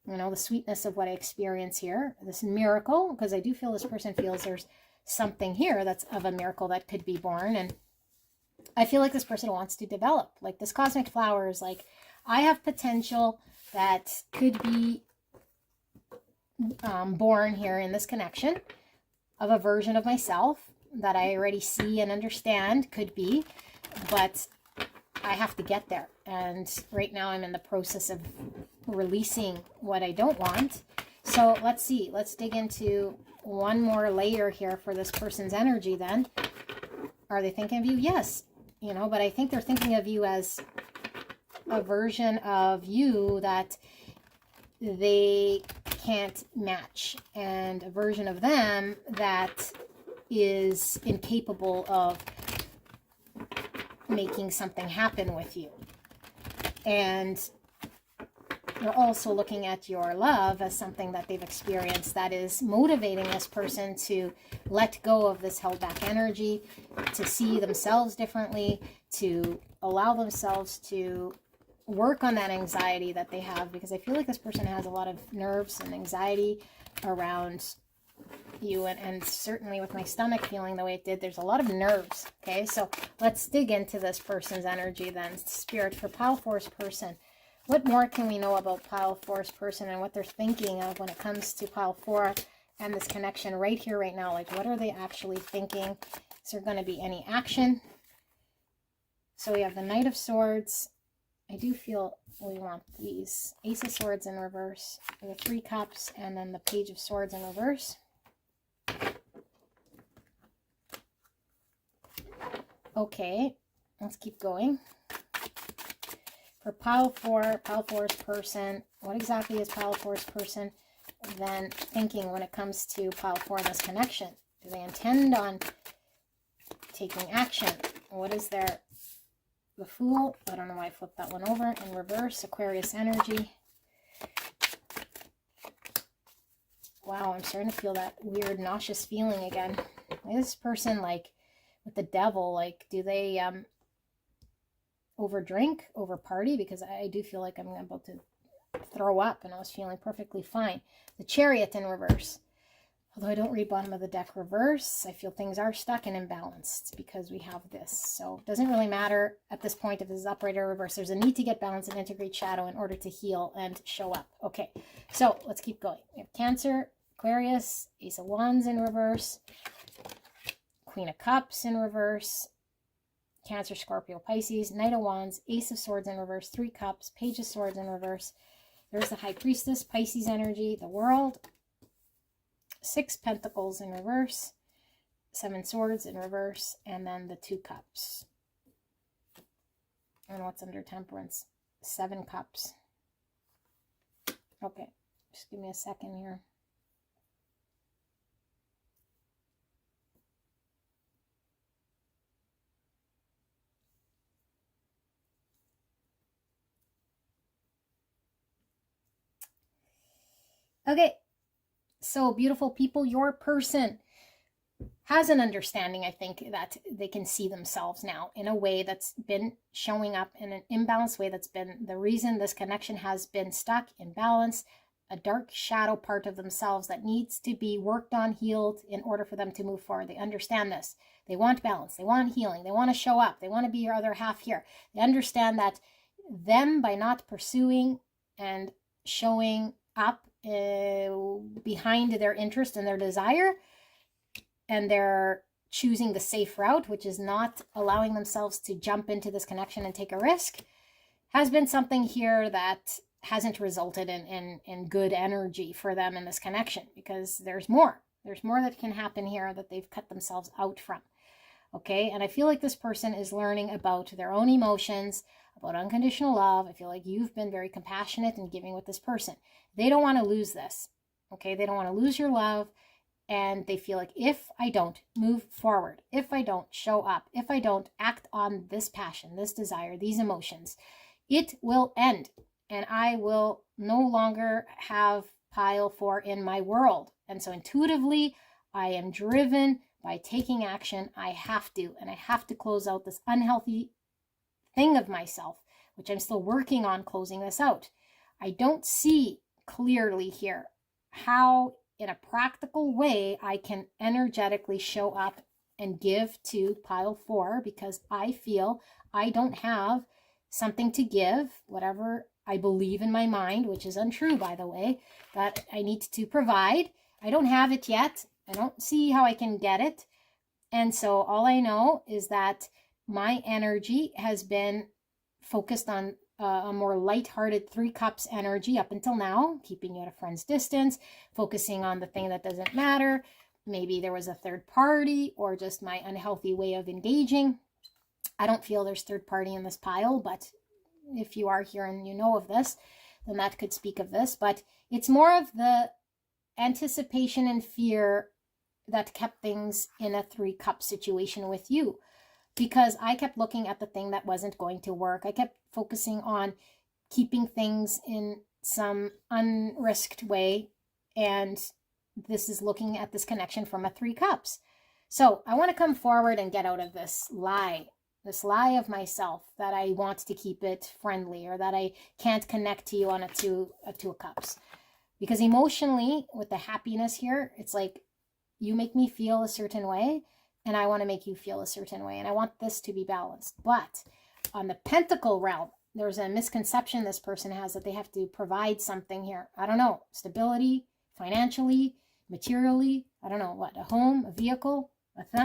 the sweetness of what I experience here, this miracle, because I do feel this person feels there's something here that's of a miracle that could be born. And I feel like this person wants to develop, like this cosmic flower is like, I have potential that could be born here in this connection of a version of myself that I already see and understand could be, but I have to get there. And right now I'm in the process of releasing what I don't want. So let's see, let's dig into one more layer here for this person's energy then. Are they thinking of you? Yes. But I think they're thinking of you as a version of you that they can't match, and a version of them that is incapable of making something happen with you. And they're also looking at your love as something that they've experienced that is motivating this person to let go of this held back energy, to see themselves differently, to allow themselves to work on that anxiety that they have, because I feel like this person has a lot of nerves and anxiety around you, and certainly with my stomach feeling the way it did, there's a lot of nerves. Okay, so let's dig into this person's energy then. Spirit, for Pile Force person, what more can we know about Pile Force person and what they're thinking of when it comes to Pile 4 and this connection right here, right now? Like, what are they actually thinking? Is there going to be any action? So we have the Knight of Swords. I do feel we want these Ace of Swords in reverse, the 3 Cups, and then the Page of Swords in reverse. Okay, let's keep going. For Pile 4's person, what exactly is Pile 4's person then thinking when it comes to Pile 4 in this connection? Do they intend on taking action? What is their... The Fool? I don't know why I flipped that one over. In reverse, Aquarius energy. Wow, I'm starting to feel that weird nauseous feeling again. This person, like, with the Devil, like, do they, over drink, over party, because I do feel like I'm about to throw up, and I was feeling perfectly fine. The Chariot in reverse. Although I don't read bottom of the deck reverse, I feel things are stuck and imbalanced because we have this. So it doesn't really matter at this point if this is upright or reverse. There's a need to get balance and integrate shadow in order to heal and show up. Okay, so let's keep going. We have Cancer, Aquarius, Ace of Wands in reverse, Queen of Cups in reverse, Cancer, Scorpio, Pisces, Knight of Wands, Ace of Swords in reverse, 3 Cups, Page of Swords in reverse. There's the High Priestess, Pisces energy, the World, 6 Pentacles in reverse, 7 Swords in reverse, and then the 2 Cups. And what's under Temperance? 7 Cups. Okay, just give me a second here. Okay, so beautiful people, your person has an understanding, I think, that they can see themselves now in a way that's been showing up in an imbalanced way. That's been the reason this connection has been stuck, imbalanced, a dark shadow part of themselves that needs to be worked on, healed in order for them to move forward. They understand this. They want balance. They want healing. They want to show up. They want to be your other half here. They understand that them, by not pursuing and showing up behind their interest and their desire, and they're choosing the safe route, which is not allowing themselves to jump into this connection and take a risk, has been something here that hasn't resulted in good energy for them in this connection, because there's more that can happen here that they've cut themselves out from. Okay, and I feel like this person is learning about their own emotions, about unconditional love. I feel like you've been very compassionate and giving with this person. They don't want to lose this. Okay, they don't want to lose your love, and they feel like if I don't move forward, if I don't show up, if I don't act on this passion, this desire, these emotions, it will end, and I will no longer have pile 4 in my world. And so intuitively, I am driven by taking action. I have to, and I have to close out this unhealthy thing of myself, which I'm still working on closing this out. I don't see clearly here how, in a practical way, I can energetically show up and give to pile 4, because I feel I don't have something to give, whatever I believe in my mind, which is untrue, by the way, that I need to provide. I don't have it yet. I don't see how I can get it. And so all I know is that my energy has been focused on a more lighthearted 3 Cups energy up until now, keeping you at a friend's distance, focusing on the thing that doesn't matter. Maybe there was a third party, or just my unhealthy way of engaging. I don't feel there's third party in this pile, but if you are here and you know of this, then that could speak of this. But it's more of the anticipation and fear that kept things in a 3 Cup situation with you, because I kept looking at the thing that wasn't going to work. I kept focusing on keeping things in some unrisked way, and this is looking at this connection from a 3 Cups. So I want to come forward and get out of this lie of myself that I want to keep it friendly, or that I can't connect to you on a two of Cups. Because emotionally, with the happiness here, it's like you make me feel a certain way, and I want to make you feel a certain way, and I want this to be balanced. But on the Pentacle realm, there's a misconception this person has that they have to provide something here. I don't know, stability, financially, materially, I don't know what, a home, a vehicle,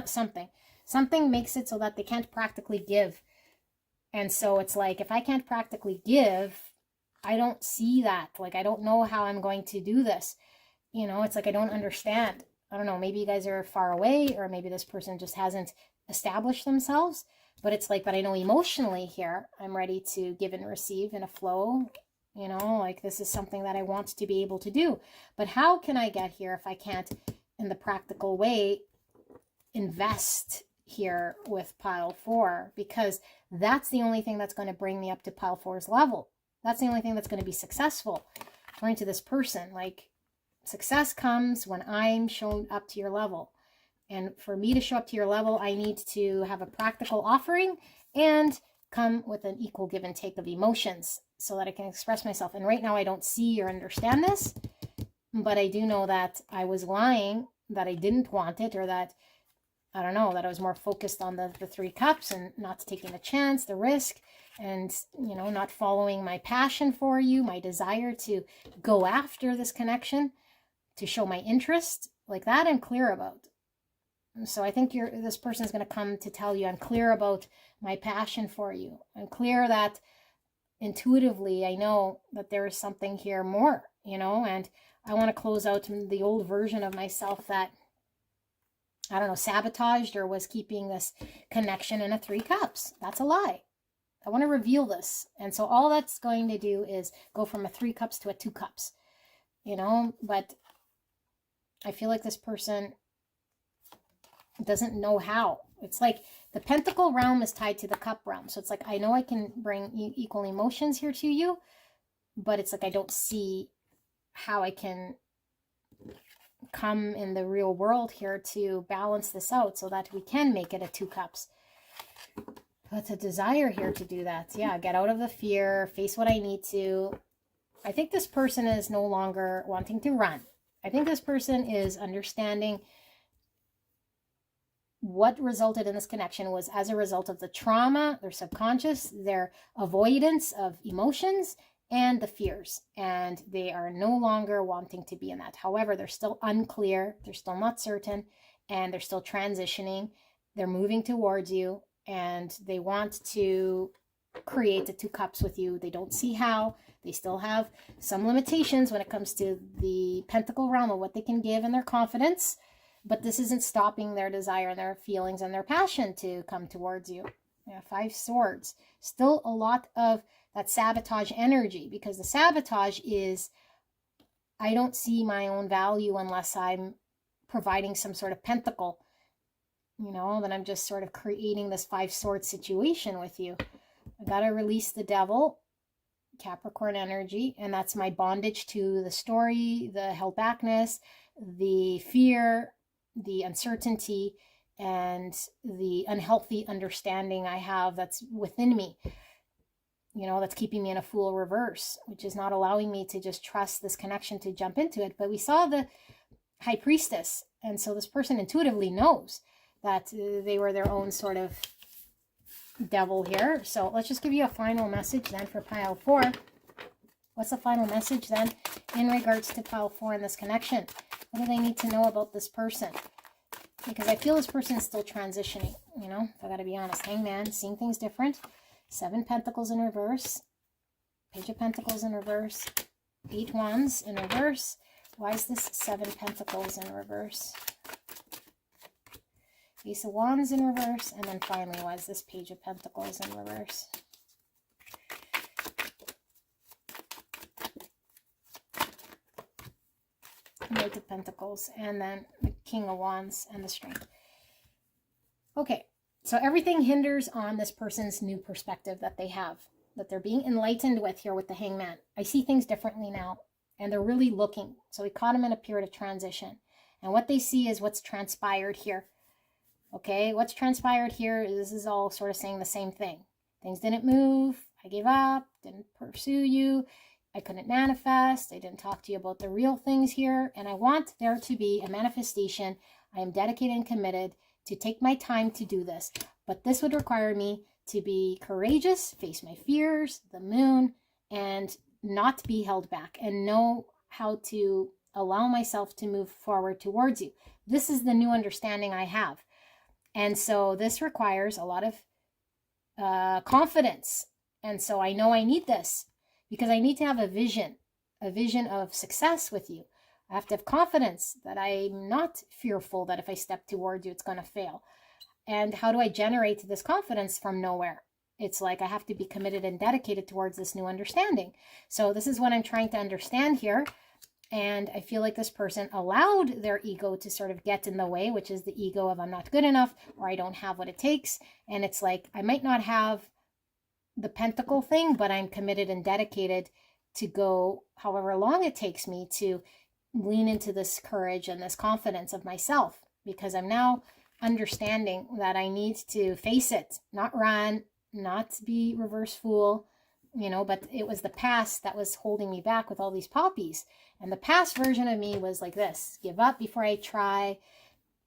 something. Something makes it so that they can't practically give. And so it's like, if I can't practically give, I don't see that. Like, I don't know how I'm going to do this. You know, it's like I don't understand. I don't know, maybe you guys are far away, or maybe this person just hasn't established themselves. But it's like, but I know emotionally here, I'm ready to give and receive in a flow. You know, like this is something that I want to be able to do. But how can I get here if I can't, in the practical way, invest here with pile 4? Because that's the only thing that's going to bring me up to pile 4's level. That's the only thing that's going to be successful, according to this person. Like, success comes when I'm shown up to your level. And for me to show up to your level, I need to have a practical offering and come with an equal give and take of emotions so that I can express myself. And right now I don't see or understand this, but I do know that I was lying, that I didn't want it, or that, I don't know, that I was more focused on the Three Cups and not taking the chance, the risk, and, you know, not following my passion for you, my desire to go after this connection, to show my interest. Like that I'm clear about. So I think this person is going to come to tell you, I'm clear about my passion for you. I'm clear that intuitively I know that there is something here more, you know, and I want to close out the old version of myself that, I don't know, sabotaged or was keeping this connection in a Three Cups. That's a lie. I want to reveal this. And so all that's going to do is go from a 3 cups to a 2 cups, you know, but I feel like this person doesn't know how. It's like the Pentacle realm is tied to the Cup realm. So it's like, I know I can bring equal emotions here to you, but it's like, I don't see how I can come in the real world here to balance this out so that we can make it a 2 cups. But a desire here to do that. Yeah, get out of the fear, face what I need to. I think this person is no longer wanting to run. I think this person is understanding what resulted in this connection was as a result of the trauma, their subconscious, their avoidance of emotions, and the fears. And they are no longer wanting to be in that. However, they're still unclear. They're still not certain. And they're still transitioning. They're moving towards you. And they want to create the 2 cups with you. They don't see how. They still have some limitations when it comes to the Pentacle realm of what they can give and their confidence. But this isn't stopping their desire and their feelings and their passion to come towards you. Yeah, 5 swords. Still a lot of that sabotage energy, because the sabotage is, I don't see my own value unless I'm providing some sort of pentacle. You know, then I'm just sort of creating this 5 sword situation with you. I got to release the devil, Capricorn energy, and that's my bondage to the story, the held backness, the fear, the uncertainty, and the unhealthy understanding I have that's within me, you know, that's keeping me in a Fool reverse, which is not allowing me to just trust this connection to jump into it. But we saw the High Priestess, and so this person intuitively knows that they were their own sort of devil here. So let's just give you a final message then for pile 4. What's the final message then in regards to pile 4 in this connection? What do they need to know about this person? Because I feel this person is still transitioning, you know, if I got to be honest. Hangman, seeing things different. 7 Pentacles in reverse. Page of Pentacles in reverse. 8 Wands in reverse. Why is this 7 Pentacles in reverse? Ace of Wands in reverse. And then finally, why is this Page of Pentacles in reverse? Knight of Pentacles, and then the King of Wands and the Strength. Okay, so everything hinders on this person's new perspective that they have, that they're being enlightened with here with the Hangman. I see things differently now, and they're really looking. So we caught them in a period of transition, and what they see is what's transpired here. Okay, what's transpired here is, this is all sort of saying the same thing. Things didn't move. I gave up, didn't pursue you. I couldn't manifest. I didn't talk to you about the real things here. And I want there to be a manifestation. I am dedicated and committed to take my time to do this. But this would require me to be courageous, face my fears, the moon, and not be held back, and know how to allow myself to move forward towards you. This is the new understanding I have. And so this requires a lot of confidence. And so I know I need this, because I need to have a vision of success with you. I have to have confidence that I'm not fearful that if I step towards you, it's going to fail. And how do I generate this confidence from nowhere? It's like I have to be committed and dedicated towards this new understanding. So this is what I'm trying to understand here. And I feel like this person allowed their ego to sort of get in the way, which is the ego of I'm not good enough, or I don't have what it takes. And it's like, I might not have the pentacle thing, but I'm committed and dedicated to go however long it takes me to lean into this courage and this confidence of myself, because I'm now understanding that I need to face it, not run, not be reverse fool, you know, but it was the past that was holding me back with all these poppies. And the past version of me was like this: give up before I try,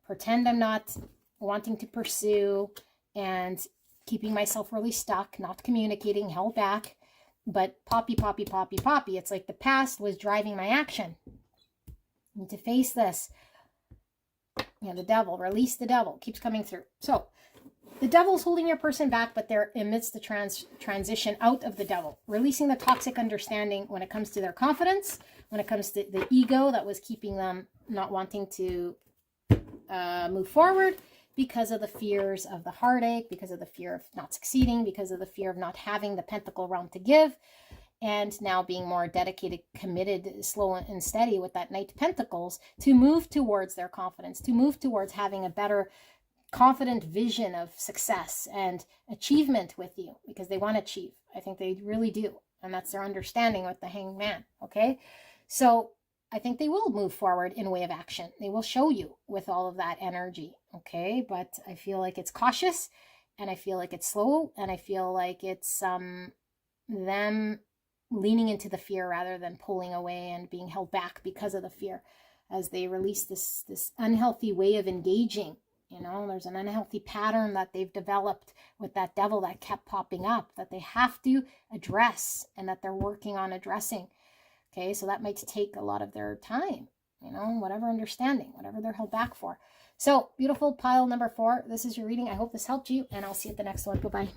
pretend I'm not wanting to pursue, and keeping myself really stuck, not communicating, held back. But poppy, poppy, poppy, poppy. It's like the past was driving my action. I need to face this. You know, the devil, release the devil, keeps coming through. So the devil's holding your person back, but they're amidst the transition out of the devil, releasing the toxic understanding when it comes to their confidence, when it comes to the ego that was keeping them not wanting to move forward, because of the fears of the heartache, because of the fear of not succeeding, because of the fear of not having the pentacle realm to give, and now being more dedicated, committed, slow and steady with that Knight Pentacles to move towards their confidence, to move towards having a better confident vision of success and achievement with you, because they want to achieve. I think they really do. And that's their understanding with the Hanged Man. Okay. So I think they will move forward in way of action. They will show you with all of that energy. Okay. But I feel like it's cautious, and I feel like it's slow, and I feel like it's them leaning into the fear rather than pulling away and being held back because of the fear, as they release this unhealthy way of engaging. You know, there's an unhealthy pattern that they've developed with that devil that kept popping up that they have to address, and that they're working on addressing. Okay, so that might take a lot of their time, you know, whatever understanding, whatever they're held back for. So, beautiful pile number 4. This is your reading. I hope this helped you, and I'll see you at the next one. Bye-bye.